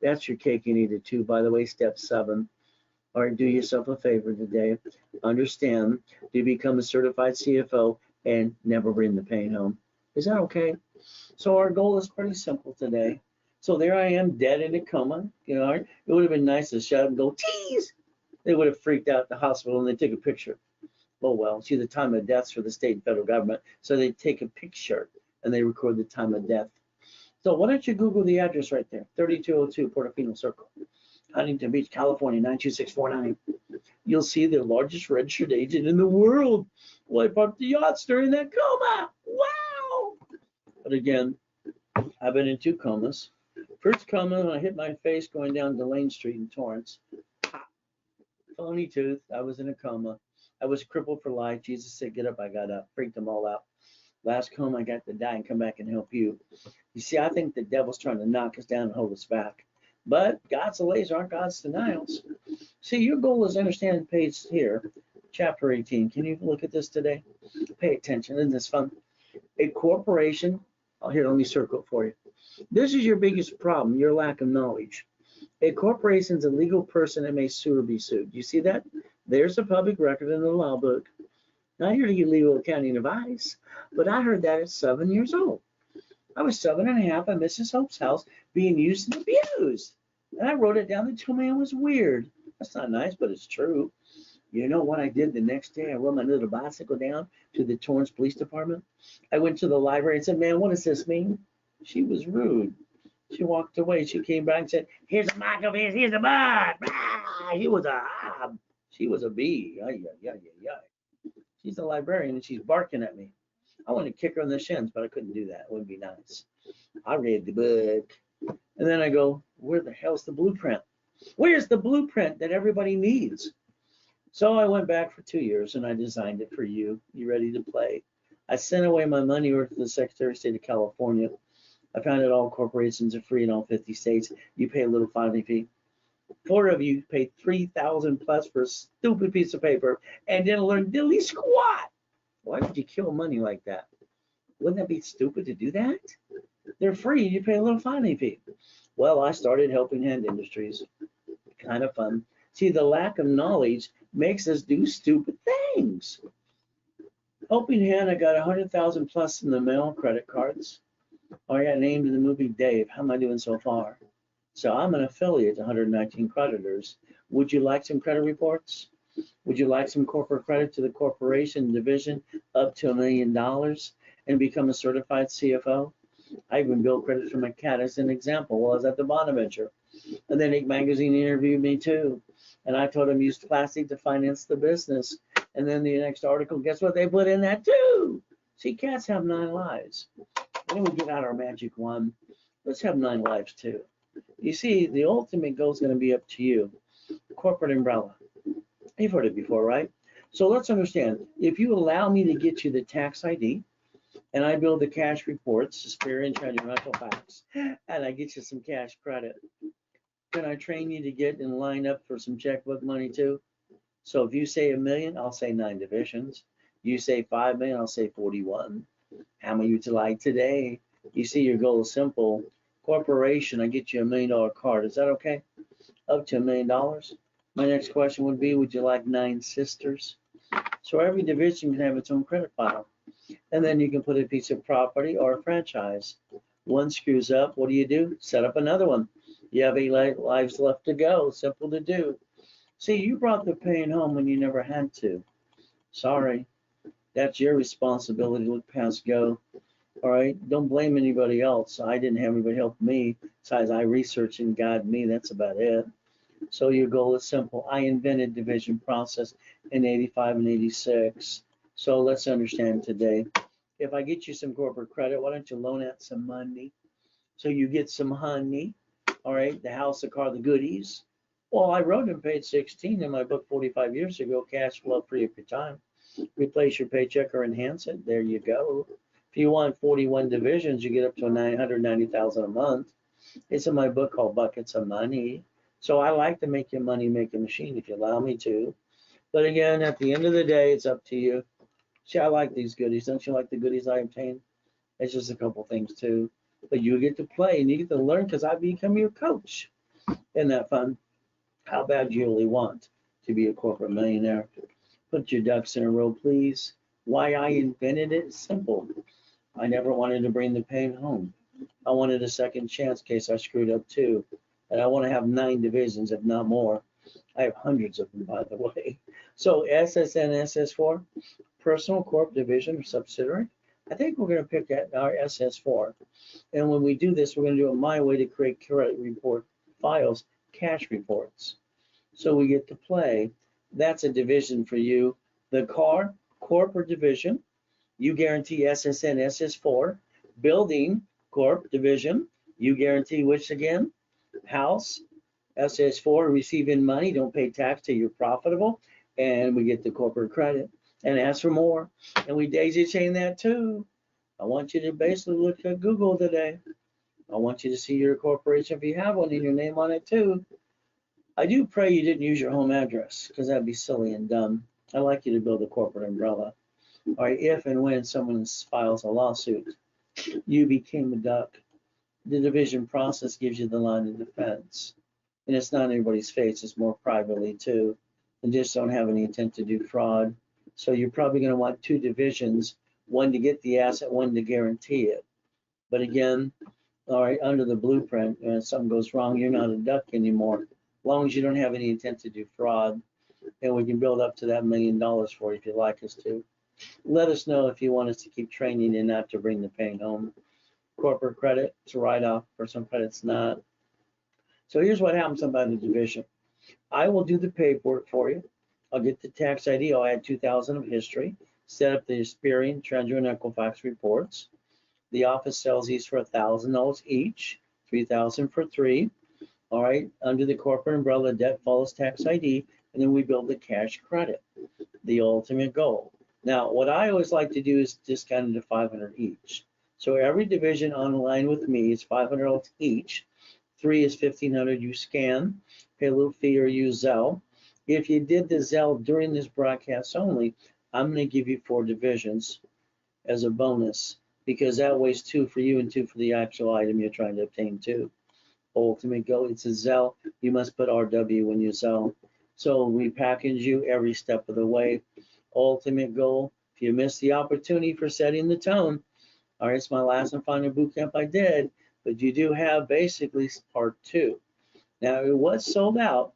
That's your cake and eat it too, by the way, step 7. All right, do yourself a favor today. Understand, to become a certified CFO and never bring the pain home. Is that okay? So our goal is pretty simple today. So there I am, dead in a coma. You know, it would have been nice to shut up and go, tease. They would have freaked out at the hospital and they took a picture. Oh well, see the time of deaths for the state and federal government. So they take a picture and they record the time of death. So why don't you Google the address right there, 3202 Portofino Circle, Huntington Beach, California, 92649. You'll see the largest registered agent in the world wipe up the yachts during that coma. Wow! But again, I've been in 2 comas. First coma when I hit my face going down Delane Street in Torrance. Phony tooth. I was in a coma. I was crippled for life. Jesus said, get up. I got up. Freaked them all out. Last coma, I got to die and come back and help you. You see, I think the devil's trying to knock us down and hold us back. But God's delays aren't God's denials. See, your goal is to understand the page here, chapter 18. Can you look at this today? Pay attention. Isn't this fun? A corporation. Oh, here, let me circle it for you. This is your biggest problem, your lack of knowledge. A corporation is a legal person that may sue or be sued. You see that? There's a public record in the law book. Not here to give legal accounting advice, but I heard that at 7 years old. I was 7.5 at Mrs. Hope's house being used and abused. And I wrote it down. They told me I was weird. That's not nice, but it's true. You know what I did the next day? I rode my little bicycle down to the Torrance Police Department. I went to the library and said, man, what does this mean? She was rude. She walked away. She came back and said, here's a mark of his, here's a bud. She was a bee. She's a librarian and she's barking at me. I wanted to kick her in the shins, but I couldn't do that. It wouldn't be nice. I read the book. And then I go, where the hell's the blueprint? Where's the blueprint that everybody needs? So I went back for 2 years and I designed it for you. You ready to play? I sent away my money order to the Secretary of State of California. I found out all corporations are free in all 50 states. You pay a little filing fee. 4 of you paid $3,000 plus for a stupid piece of paper and didn't learn diddly squat. Why would you kill money like that? Wouldn't that be stupid to do that? They're free. You pay a little filing fee. Well, I started Helping Hand Industries. Kind of fun. See, the lack of knowledge makes us do stupid things. Helping Hand, I got 100,000 plus in the mail, credit cards. I got named in the movie Dave. How am I doing so far? So I'm an affiliate to 119 creditors. Would you like some credit reports? Would you like some corporate credit to the corporation division up to $1 million and become a certified CFO? I even built credit for my cat as an example while I was at the Bonaventure. And then Inc. Magazine interviewed me too. And I told them use plastic to finance the business. And then the next article, guess what they put in that too? See, cats have 9 lives. And then we get out our magic wand. Let's have 9 lives too. You see, the ultimate goal is going to be up to you. Corporate umbrella. You've heard it before, right? So let's understand, if you allow me to get you the tax ID, and I build the cash reports, experience on your rental facts, and I get you some cash credit, can I train you to get in line up for some checkbook money too? So if you say $1 million, I'll say 9 divisions. You say 5 million, I'll say 41. How many would you like today? You see, your goal is simple. Corporation, I get you $1 million card. Is that okay? Up to $1 million. My next question would be, would you like 9 sisters? So every division can have its own credit file. And then you can put a piece of property or a franchise. One screws up, what do? Set up another one. You have 8 lives left to go. Simple to do. See, you brought the pain home when you never had to. Sorry. That's your responsibility. Look past go. All right? Don't blame anybody else. I didn't have anybody help me. Besides, I researched and guided me. That's about it. So your goal is simple. I invented division process in 85 and 86. So let's understand today. If I get you some corporate credit, why don't you loan out some money? So you get some honey, all right, the house, the car, the goodies. Well, I wrote in page 16 in my book 45 years ago, cash flow free of your time. Replace your paycheck or enhance it. There you go. If you want 41 divisions, you get up to 990,000 a month. It's in my book called Buckets of Money. So I like to make your money making machine if you allow me to. But again, at the end of the day, it's up to you. See, I like these goodies. Don't you like the goodies I obtain? It's just a couple things too. But you get to play and you get to learn because I become your coach. Isn't that fun? How bad do you really want to be a corporate millionaire? Put your ducks in a row, please. Why I invented it? Simple. I never wanted to bring the pain home. I wanted a second chance in case I screwed up too. And I want to have 9 divisions, if not more. I have hundreds of them, by the way. So SSN, SS4, personal corp division or subsidiary. I think we're going to pick our SS4. And when we do this, we're going to do it my way to create credit report files, cash reports. So we get to play. That's a division for you. The car, corporate division. You guarantee SSN, SS4. Building, corp division. You guarantee which again? House, SS4, receiving money, don't pay tax till you're profitable, and we get the corporate credit and ask for more. And we daisy chain that too. I want you to basically look at Google today. I want you to see your corporation if you have one and your name on it too. I do pray you didn't use your home address because that'd be silly and dumb. I like you to build a corporate umbrella. All right, if and when someone files a lawsuit, you became a duck. The division process gives you the line of defense. And it's not in anybody's face, it's more privately too. And just don't have any intent to do fraud. So you're probably going to want 2 divisions, one to get the asset, one to guarantee it. But again, all right, under the blueprint, if something goes wrong, you're not a duck anymore. As long as you don't have any intent to do fraud, and we can build up to that $1 million for you if you'd like us to. Let us know if you want us to keep training and not to bring the pain home. Corporate credit, it's a write-off. Personal credit's not. So here's what happens about the division. I will do the paperwork for you. I'll get the tax ID. I'll add 2,000 of history. Set up the Experian, Treasury, and Equifax reports. The office sells these for $1,000 each. 3,000 for 3. All right. Under the corporate umbrella, debt follows tax ID, and then we build the cash credit. The ultimate goal. Now, what I always like to do is discount it to 500 each. So every division online with me is $500 each. 3 is $1,500. You scan, pay a little fee, or use Zelle. If you did the Zelle during this broadcast only, I'm going to give you 4 divisions as a bonus because that weighs 2 for you and 2 for the actual item you're trying to obtain too. Ultimate goal, it's a Zelle. You must put RW when you Zelle. So we package you every step of the way. Ultimate goal, if you miss the opportunity for setting the tone, all right, it's my last and final boot camp I did, but you do have basically part 2. Now it was sold out,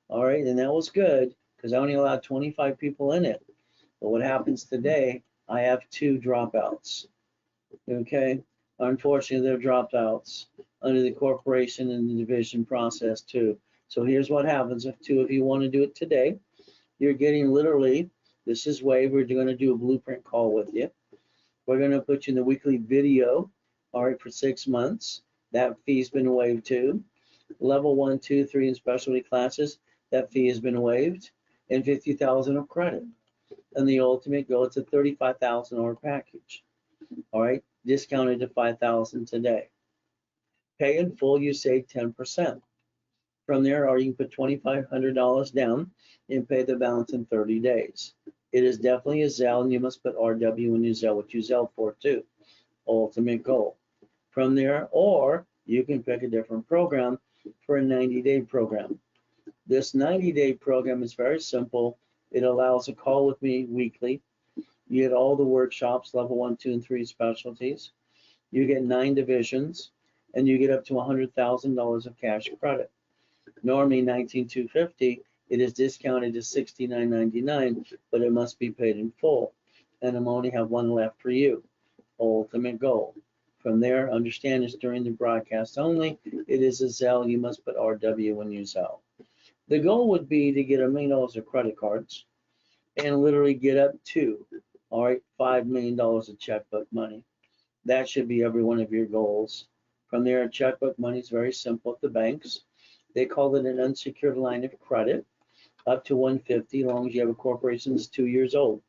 all right, and that was good because I only allowed 25 people in it. But what happens today, I have 2 dropouts. Okay? Unfortunately, they're dropouts under the corporation and the division process too. So here's what happens if 2 of you want to do it today. You're getting literally, this is Wade, we're going to do a blueprint call with you. We're going to put you in the weekly video, all right, for 6 months. That fee's been waived too. Level 1, 2, 3 in specialty classes, that fee has been waived, and 50,000 of credit. And the ultimate goal, it's a $35,000 package. All right, discounted to 5,000 today. Pay in full, you save 10%. From there, or you can put $2,500 down and pay the balance in 30 days. It is definitely a Zelle, and you must put RW when you Zelle, what you Zelle for too. Ultimate goal. From there, or you can pick a different program for a 90-day program. This 90-day program is very simple. It allows a call with me weekly. You get all the workshops, level 1, 2, and 3 specialties. You get 9 divisions, and you get up to $100,000 of cash credit. Normally $19,250, it is discounted to $69.99, but it must be paid in full. And I'm only have 1 left for you. Ultimate goal. From there, understand it's during the broadcast only. It is a Zelle. You must put RW when you Zelle. The goal would be to get $1 million of credit cards and literally get up to, all right, $5 million of checkbook money. That should be every one of your goals. From there, checkbook money is very simple at the banks. They call it an unsecured line of credit, up to $150, as long as you have a corporation that's 2 years old.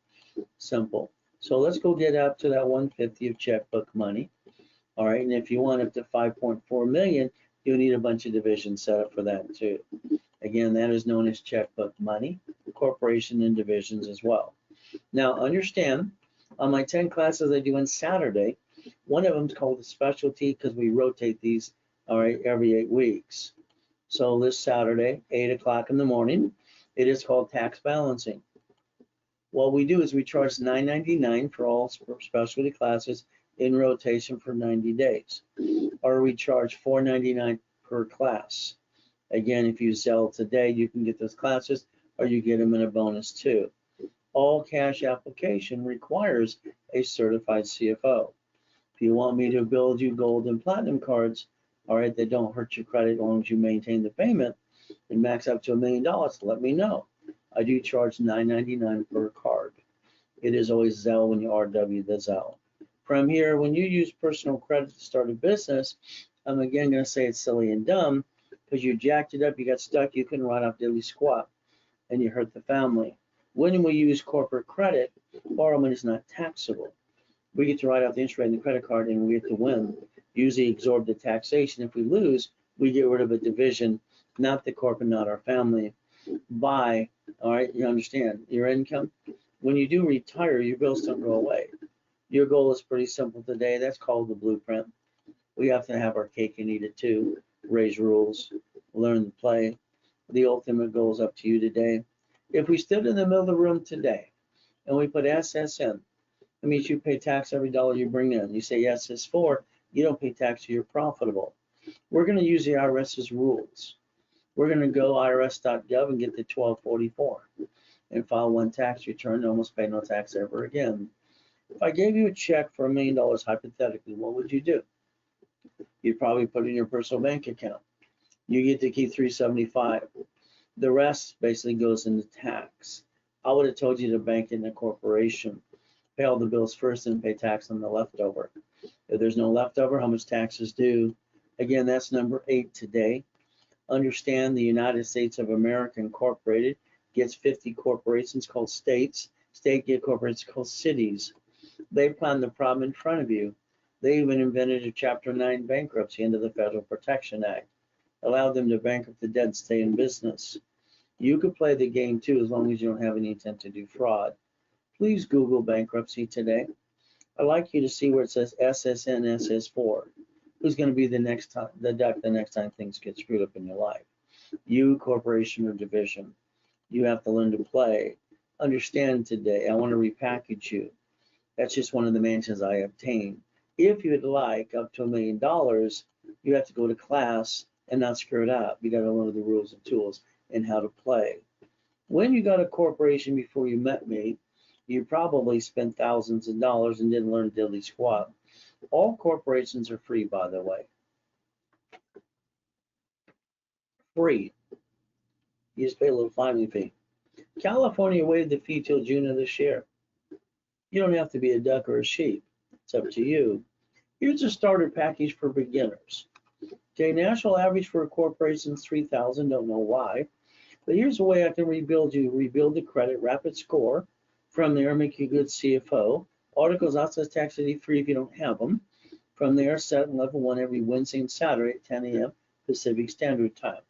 Simple. So let's go get up to that $150 of checkbook money. All right, and if you want up to $5.4 million, you'll need a bunch of divisions set up for that too. Again, that is known as checkbook money, corporation and divisions as well. Now understand, on my 10 classes I do on Saturday, one of them is called a specialty because we rotate these, all right, every 8 weeks. So this Saturday, 8 o'clock in the morning, it is called tax balancing. What we do is we charge $9.99 for all specialty classes in rotation for 90 days, or we charge $4.99 per class. Again, if you Zelle today, you can get those classes, or you get them in a bonus too. All cash application requires a certified CFO. If you want me to build you gold and platinum cards, all right, that don't hurt your credit as long as you maintain the payment, and max up to $1 million, let me know. I do charge $9.99 per card. It is always Zelle when you RW the Zelle. From here, when you use personal credit to start a business, I'm again going to say it's silly and dumb because you jacked it up, you got stuck, you couldn't write off daily squat, and you hurt the family. When we use corporate credit, borrow money is not taxable. We get to write off the interest rate in the credit card and we get to win. Usually absorb the taxation. If we lose, we get rid of a division, not the corporate, not our family. Buy, all right, you understand, your income. When you do retire, your bills don't go away. Your goal is pretty simple today. That's called the blueprint. We have to have our cake and eat it too. Raise rules, learn to play. The ultimate goal is up to you today. If we stood in the middle of the room today and we put SS in, that means you pay tax every dollar you bring in. You say SS4, you don't pay tax, you're profitable. We're going to use the IRS's rules. We're going to go irs.gov and get the 1244 and file 1 tax return and almost pay no tax ever again. If I gave you a check for $1 million hypothetically, what would you do? You'd probably put it in your personal bank account. You get to keep 375. The rest basically goes into tax. I would have told you to bank in a corporation. Pay all the bills first and pay tax on the leftover. If there's no leftover, how much tax is due? Again, that's number 8 today. Understand the United States of America Incorporated gets 50 corporations called states. State get corporations called cities. They plan the problem in front of you. They even invented a Chapter 9 bankruptcy under the Federal Protection Act. Allowed them to bankrupt the dead, stay in business. You could play the game too as long as you don't have any intent to do fraud. Please Google bankruptcy today. I'd like you to see where it says SSN, SS4. Who's going to be the next time, the duck the next time things get screwed up in your life? You, corporation, or division. You have to learn to play. Understand today, I want to repackage you. That's just one of the mansions I obtained. If you'd like up to $1 million, you have to go to class and not screw it up. You got to learn the rules and tools and how to play. When you got a corporation before you met me, you probably spent thousands of dollars and didn't learn diddly squat. All corporations are free, by the way. Free. You just pay a little filing fee. California waived the fee till June of this year. You don't have to be a duck or a sheep. It's up to you. Here's a starter package for beginners. Okay, national average for a corporation is 3,000. Don't know why. But here's a way I can rebuild you. Rebuild the credit, rapid score. From there, make you a good CFO. Articles outside tax ID free if you don't have them. From there, set level 1 every Wednesday and Saturday at 10 a.m. Pacific Standard Time.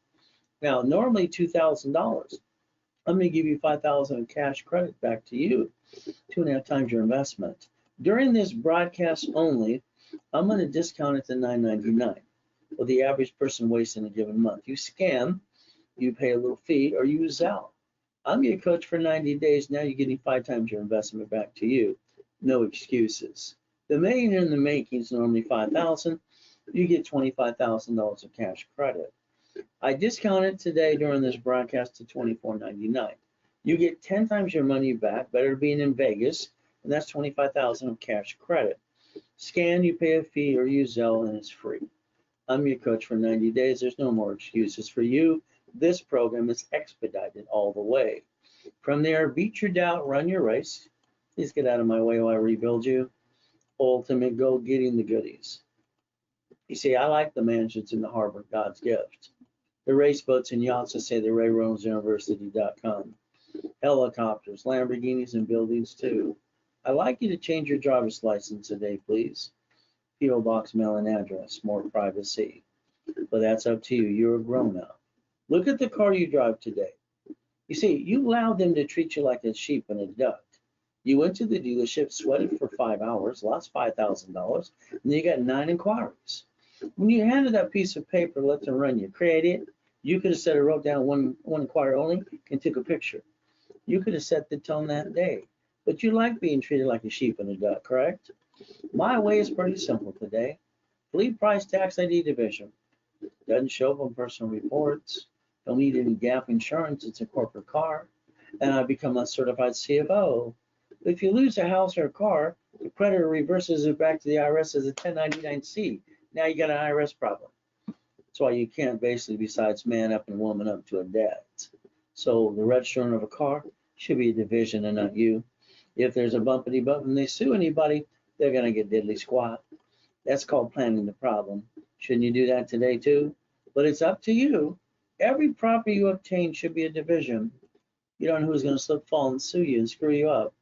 Now, normally $2,000. I'm going to give you $5,000 in cash credit back to you, 2.5 times your investment. During this broadcast only, I'm going to discount it to $9.99. What the average person wastes in a given month. You scan, you pay a little fee, or you use Zelle. I'm your coach for 90 days. Now you're getting 5 times your investment back to you. No excuses. The millionaire in the making is normally $5,000. You get $25,000 of cash credit. I discounted today during this broadcast to $24.99. You get 10 times your money back, better being in Vegas, and that's $25,000 of cash credit. Scan, you pay a fee, or use Zelle, and it's free. I'm your coach for 90 days. There's no more excuses for you. This program is expedited all the way. From there, beat your doubt, run your race. Please get out of my way while I rebuild you. Ultimate goal, getting the goodies. You see, I like the mansions in the harbor, God's gift. The race boats and yachts that say the Ray Reynolds University.com. Helicopters, Lamborghinis, and buildings too. I'd like you to change your driver's license today, please. P.O. Box, mail, and address, more privacy. But that's up to you. You're a grown-up. Look at the car you drive today. You see, you allowed them to treat you like a sheep and a duck. You went to the dealership, sweated for 5 hours, lost $5,000, and you got 9 inquiries. When you handed that piece of paper, let them run your credit, you could have said, I wrote down one inquiry only and took a picture. You could have set the tone that day. But you like being treated like a sheep and a duck, correct? My way is pretty simple today. Fleet price tax ID division. Doesn't show up on personal reports. Don't need any gap insurance. It's a corporate car. And I become a certified CFO. But if you lose a house or a car, the creditor reverses it back to the IRS as a 1099-C. Now you got an IRS problem. That's why you can't basically, besides man up and woman up to a debt. So the registering of a car should be a division and not you. If there's a bumpity bump and they sue anybody, they're going to get diddly squat. That's called planning the problem. Shouldn't you do that today too? But it's up to you. Every property you obtain should be a division. You don't know who's going to slip, fall, and sue you and screw you up.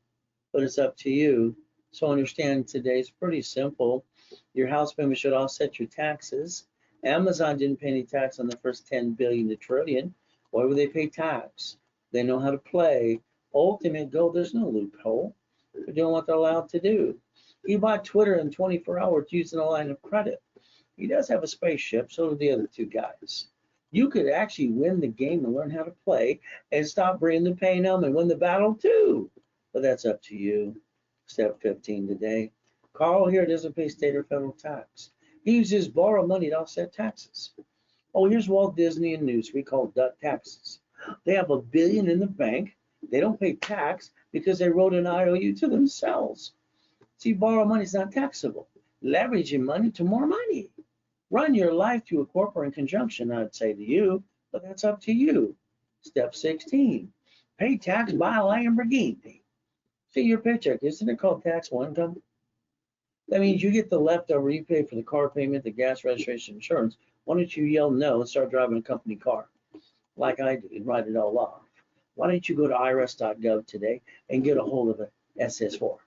But it's up to you. So understand today's pretty simple. Your house payment should offset your taxes. Amazon didn't pay any tax on the first 10 billion to trillion. Why would they pay tax? They know how to play. Ultimate goal, there's no loophole. They're doing what they're allowed to do. He bought Twitter in 24 hours using a line of credit. He does have a spaceship, so do the other 2 guys. You could actually win the game and learn how to play and stop bringing the pain home and win the battle too. But that's up to you. Step 15 today. Carl here doesn't pay state or federal tax. He uses borrowed money to offset taxes. Oh, here's Walt Disney and News. We call duck taxes. They have $1 billion in the bank. They don't pay tax because they wrote an IOU to themselves. See, borrowed money is not taxable. Leveraging money to more money. Run your life through a corporate conjunction, I'd say to you, but that's up to you. Step 16. Pay tax, buy a Lamborghini. See your paycheck, isn't it called taxable income? That means you get the leftover, you pay for the car payment, the gas registration, insurance. Why don't you yell no and start driving a company car like I do and write it all off? Why don't you go to irs.gov today and get a hold of an SS4?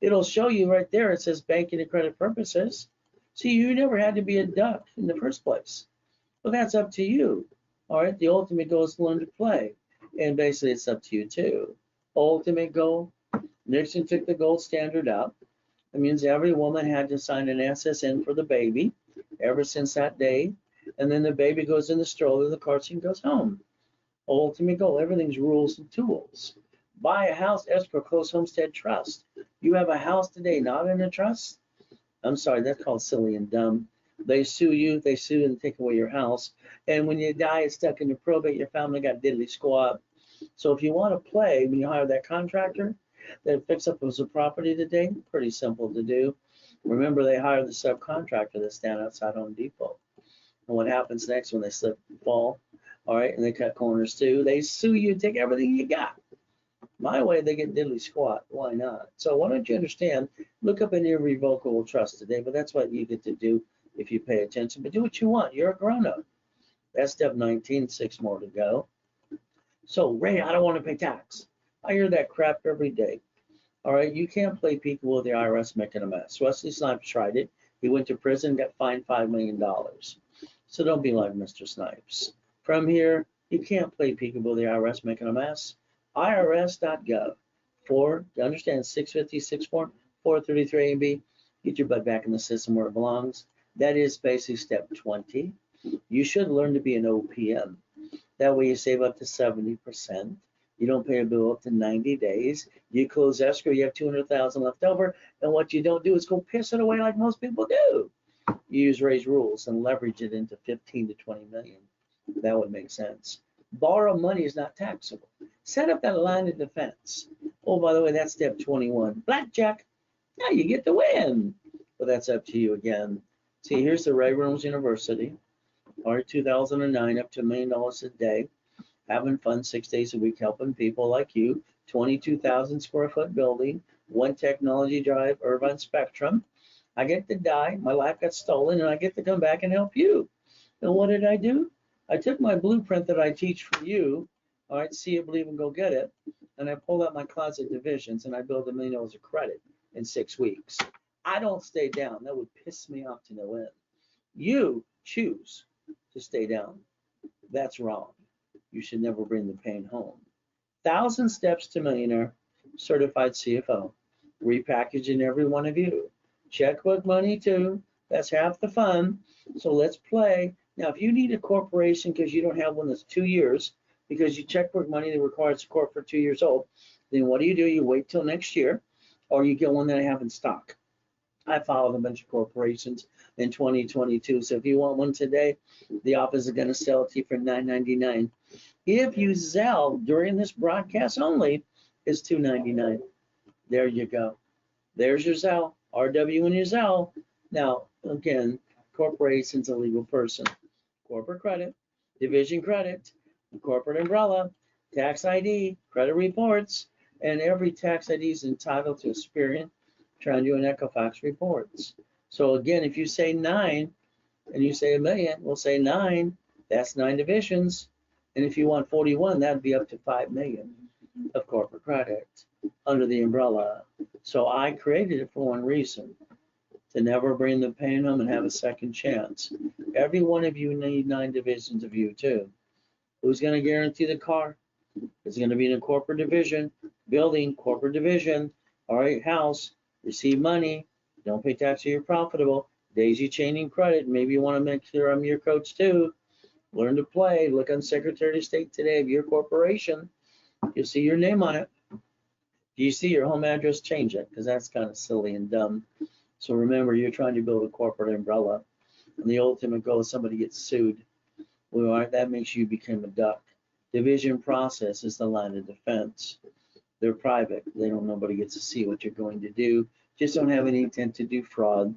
It'll show you right there. It says banking and credit purposes. See, you never had to be a duck in the first place. Well, that's up to you. All right, the ultimate goal is to learn to play. And basically, it's up to you too. Ultimate goal, Nixon took the gold standard up. That means every woman had to sign an SSN for the baby ever since that day. And then the baby goes in the stroller, the car seat goes home. Ultimate goal, everything's rules and tools. Buy a house, escrow, close homestead trust. You have a house today, not in a trust? I'm sorry, that's called silly and dumb. They sue you, and take away your house. And when you die, it's stuck in your probate, your family got diddly squat. So if you want to play, when you hire that contractor that fix up a property today, pretty simple to do. Remember, they hire the subcontractor that's down outside Home Depot. And what happens next when they slip and fall? All right, and they cut corners too. They sue you, take everything you got. My way, they get diddly squat. Why not? So why don't you understand? Look up an irrevocable trust today, but that's what you get to do if you pay attention. But do what you want. You're a grown-up. That's step 19, 6 more to go. So, Ray, I don't want to pay tax. I hear that crap every day. All right, you can't play peekaboo with the IRS making a mess. Wesley Snipes tried it. He went to prison, got fined $5 million. So don't be like Mr. Snipes. From here, you can't play peekaboo with the IRS making a mess. IRS.gov. Understand 656 form, 433 A and B. Get your butt back in the system where it belongs. That is basically step 20. You should learn to be an OPM. That way you save up to 70%. You don't pay a bill up to 90 days. You close escrow, you have 200,000 left over, and what you don't do is go piss it away like most people do. You use Ray's rules and leverage it into 15 to 20 million. That would make sense. Borrow money is not taxable. Set up that line of defense. Oh, by the way, that's step 21. Blackjack. Now you get the win. But that's up to you again. See, here's the Ray Reynolds University. All right, 2009, up to $1 million a day. Having fun 6 days a week, helping people like you. 22,000 square foot building, one technology drive, Irvine Spectrum. I get to die, my life got stolen, and I get to come back and help you. And what did I do? I took my blueprint that I teach for you, all right, see it, believe, and go get it, and I pulled out my closet divisions, and I built $1 million of credit in 6 weeks. I don't stay down. That would piss me off to no end. You choose to stay down. That's wrong. You should never bring the pain home. 1,000 steps to millionaire, certified CFO, repackaging every one of you. Checkbook money too. That's half the fun. So let's play. Now, if you need a corporation because you don't have one that's 2 years, because you checkbook money that requires a corp for 2 years old, then what do? You wait till next year, or you get one that I have in stock. I followed a bunch of corporations in 2022. So if you want one today, the office is going to sell it to you for $9.99. If you Zelle during this broadcast only, it's $2.99. There you go. There's your Zelle, RW in your Zelle. Now, again, corporation's a legal person. Corporate credit, division credit, corporate umbrella, tax ID, credit reports, and every tax ID is entitled to Experian, Trend and Equifax reports. So again, if you say 9 and you say $1 million, we'll say 9. That's 9 divisions. And if you want 41, that'd be up to 5 million of corporate credit under the umbrella. So I created it for one reason, to never bring the pain home and have a second chance. Every one of you need 9 divisions of you too. Who's going to guarantee the car? It's going to be in a corporate division, building, corporate division, all right, house, receive money, don't pay tax or you're profitable, daisy chaining credit, maybe you want to make sure I'm your coach too. Learn to play, look on Secretary of State today of your corporation, you'll see your name on it. Do you see your home address? Change it, because that's kind of silly and dumb. So remember, you're trying to build a corporate umbrella, and the ultimate goal is somebody gets sued. Well, that makes you become a duck. Division process is the line of defense. They're private. Nobody gets to see what you're going to do. Just don't have any intent to do fraud.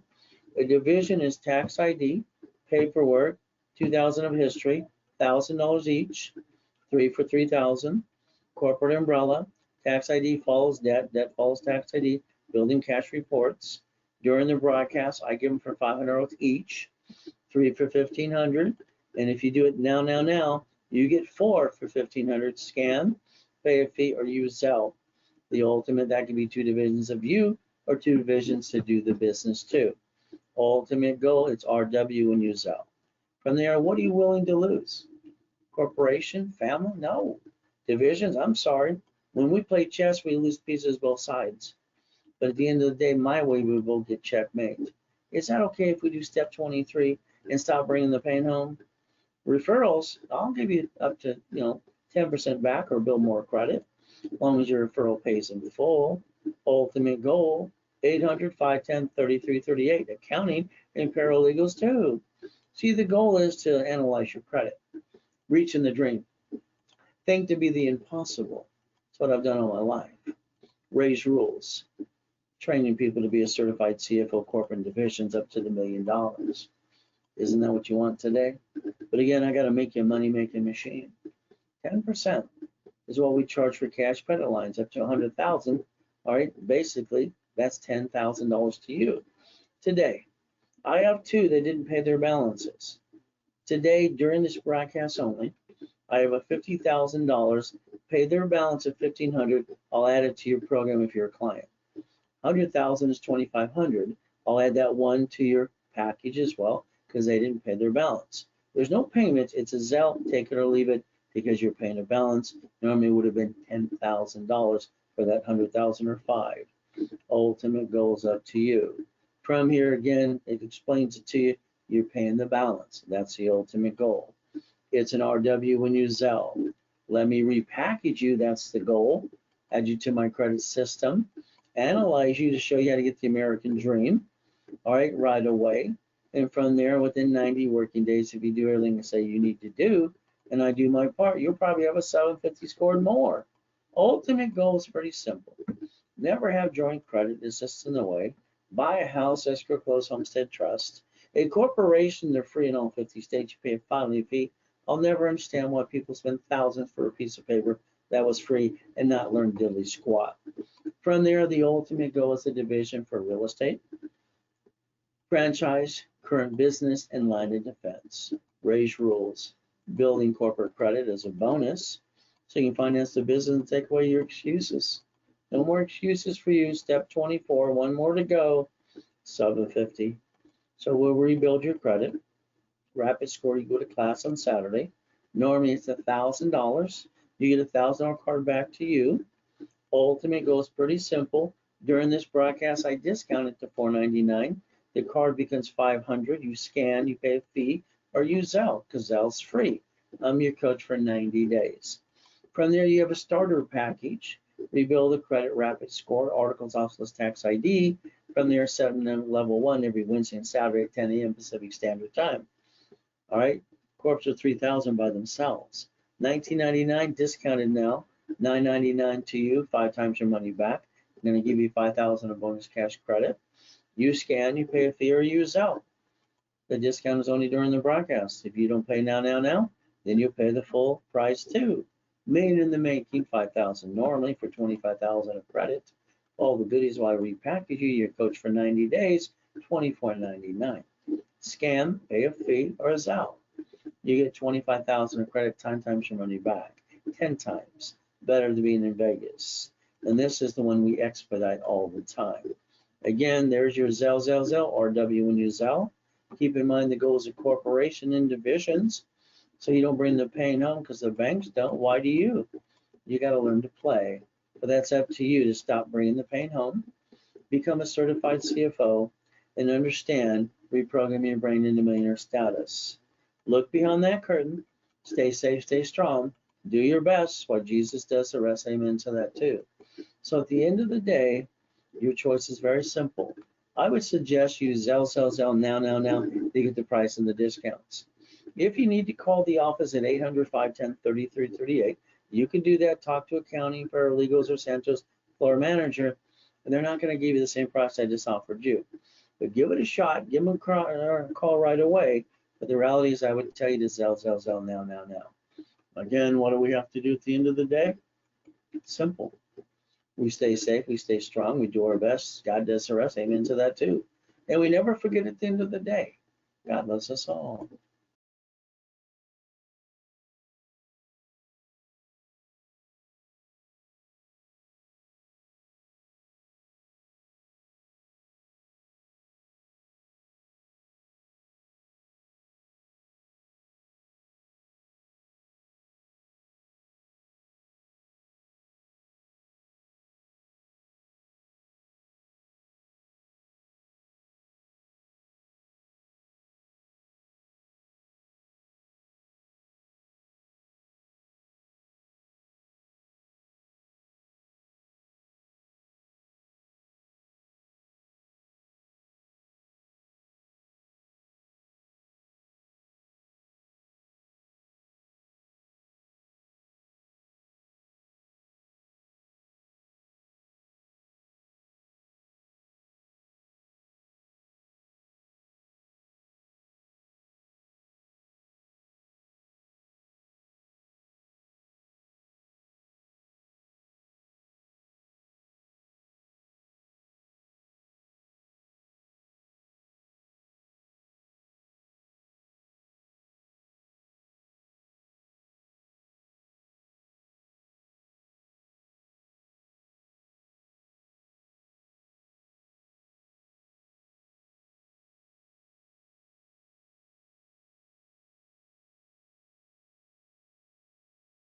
A division is tax ID, paperwork, 2,000 of history, $1,000 each, 3 for 3,000. Corporate umbrella, tax ID follows debt, debt follows tax ID, building cash reports. During the broadcast, I give them for $500 each, 3 for 1,500. And if you do it now, you get 4 for 1,500. Scan, pay a fee, or use Zelle. The ultimate, that can be 2 divisions of you or 2 divisions to do the business too. Ultimate goal, it's RW and use Zelle. From there, what are you willing to lose? Corporation, family? No. Divisions, I'm sorry. When we play chess, we lose pieces both sides. But at the end of the day, my way, we will get checkmate. Is that okay if we do step 23 and stop bringing the pain home? Referrals, I'll give you up to 10% back or build more credit, as long as your referral pays in full. Ultimate goal, 800-510-3338. Accounting and paralegals too. See, the goal is to analyze your credit, reaching the dream. think to be the impossible. That's what I've done all my life. Raise rules, training people to be a certified CFO corporate divisions up to the $1 million. Isn't that what you want today? But again, I got to make you a money-making machine. 10% is what we charge for cash credit lines up to 100,000. All right, basically that's $10,000 to you. Today, I have two that didn't pay their balances. Today, during this broadcast only, I have a $50,000. Pay their balance of $1,500. I'll add it to your program if you're a client. 100,000 is 2,500. I'll add that one to your package as well because they didn't pay their balance. There's no payment. It's a Zelle, take it or leave it, because you're paying a balance. Normally it would have been $10,000 for that 100,000 or 5. Ultimate goal is up to you. From here again, it explains it to you. You're paying the balance. That's the ultimate goal. It's an RW when you Zelle. Let me repackage you. That's the goal. Add you to my credit system. Analyze you to show you how to get the American dream. All right away. And from there, within 90 working days, if you do everything I say you need to do, and I do my part, you'll probably have a 750 score and more. Ultimate goal is pretty simple. Never have joint credit, it's just in the way. Buy a house, escrow, close, homestead, trust. A corporation, they're free in all 50 states. You pay a filing fee. I'll never understand why people spend thousands for a piece of paper that was free and not learn diddly squat. From there, the ultimate goal is a division for real estate, franchise, current business, and line of defense. Raise rules. Building corporate credit as a bonus so you can finance the business and take away your excuses. No more excuses for you. Step 24, one more to go, 750. So we'll rebuild your credit. Rapid score, you go to class on Saturday. Normally it's $1,000. You get a $1,000 card back to you. Ultimate goal is pretty simple. During this broadcast, I discount it to $499. The card becomes $500. You scan, you pay a fee, or use Zelle, because Zelle's free. I'm your coach for 90 days. From there, you have a starter package. Rebuild a credit rapid score, articles, office tax ID. From there, 7 level 1 every Wednesday and Saturday at 10 a.m. Pacific Standard Time. All right, corps are $3,000 by themselves. $19.99 discounted now. $9.99 to you, 5 times your money back. I'm going to give you $5,000 of bonus cash credit. You scan, you pay a fee, or use Zelle. The discount is only during the broadcast. If you don't pay now, then you'll pay the full price too. Million in the making, $5,000 normally for $25,000 of credit. All the goodies while I repackage you, your coach for 90 days, $24.99. Scan, pay a fee, or a Zelle. You get $25,000 of credit, 10 times your money back, 10 times. Better than being in Vegas. And this is the one we expedite all the time. Again, there's your Zelle, RW when you Zelle. Keep in mind the goals of corporation and divisions, so you don't bring the pain home because the banks don't. Why do you? You got to learn to play. But that's up to you to stop bringing the pain home, become a certified CFO, and understand reprogramming your brain into millionaire status. Look beyond that curtain. Stay safe, stay strong. Do your best. What Jesus does, the rest, amen to that too. So at the end of the day, your choice is very simple. I would suggest you Zelle now to get the price and the discounts. If you need to call the office at 800-510-3338, you can do that. Talk to accounting, paralegals, or Santos floor manager, and they're not going to give you the same price I just offered you. But give it a shot. Give them a call right away. But the reality is I would tell you to Zelle now. Again, what do we have to do at the end of the day? It's simple. We stay safe, we stay strong, we do our best. God does the rest, amen to that too. And we never forget at the end of the day, God loves us all.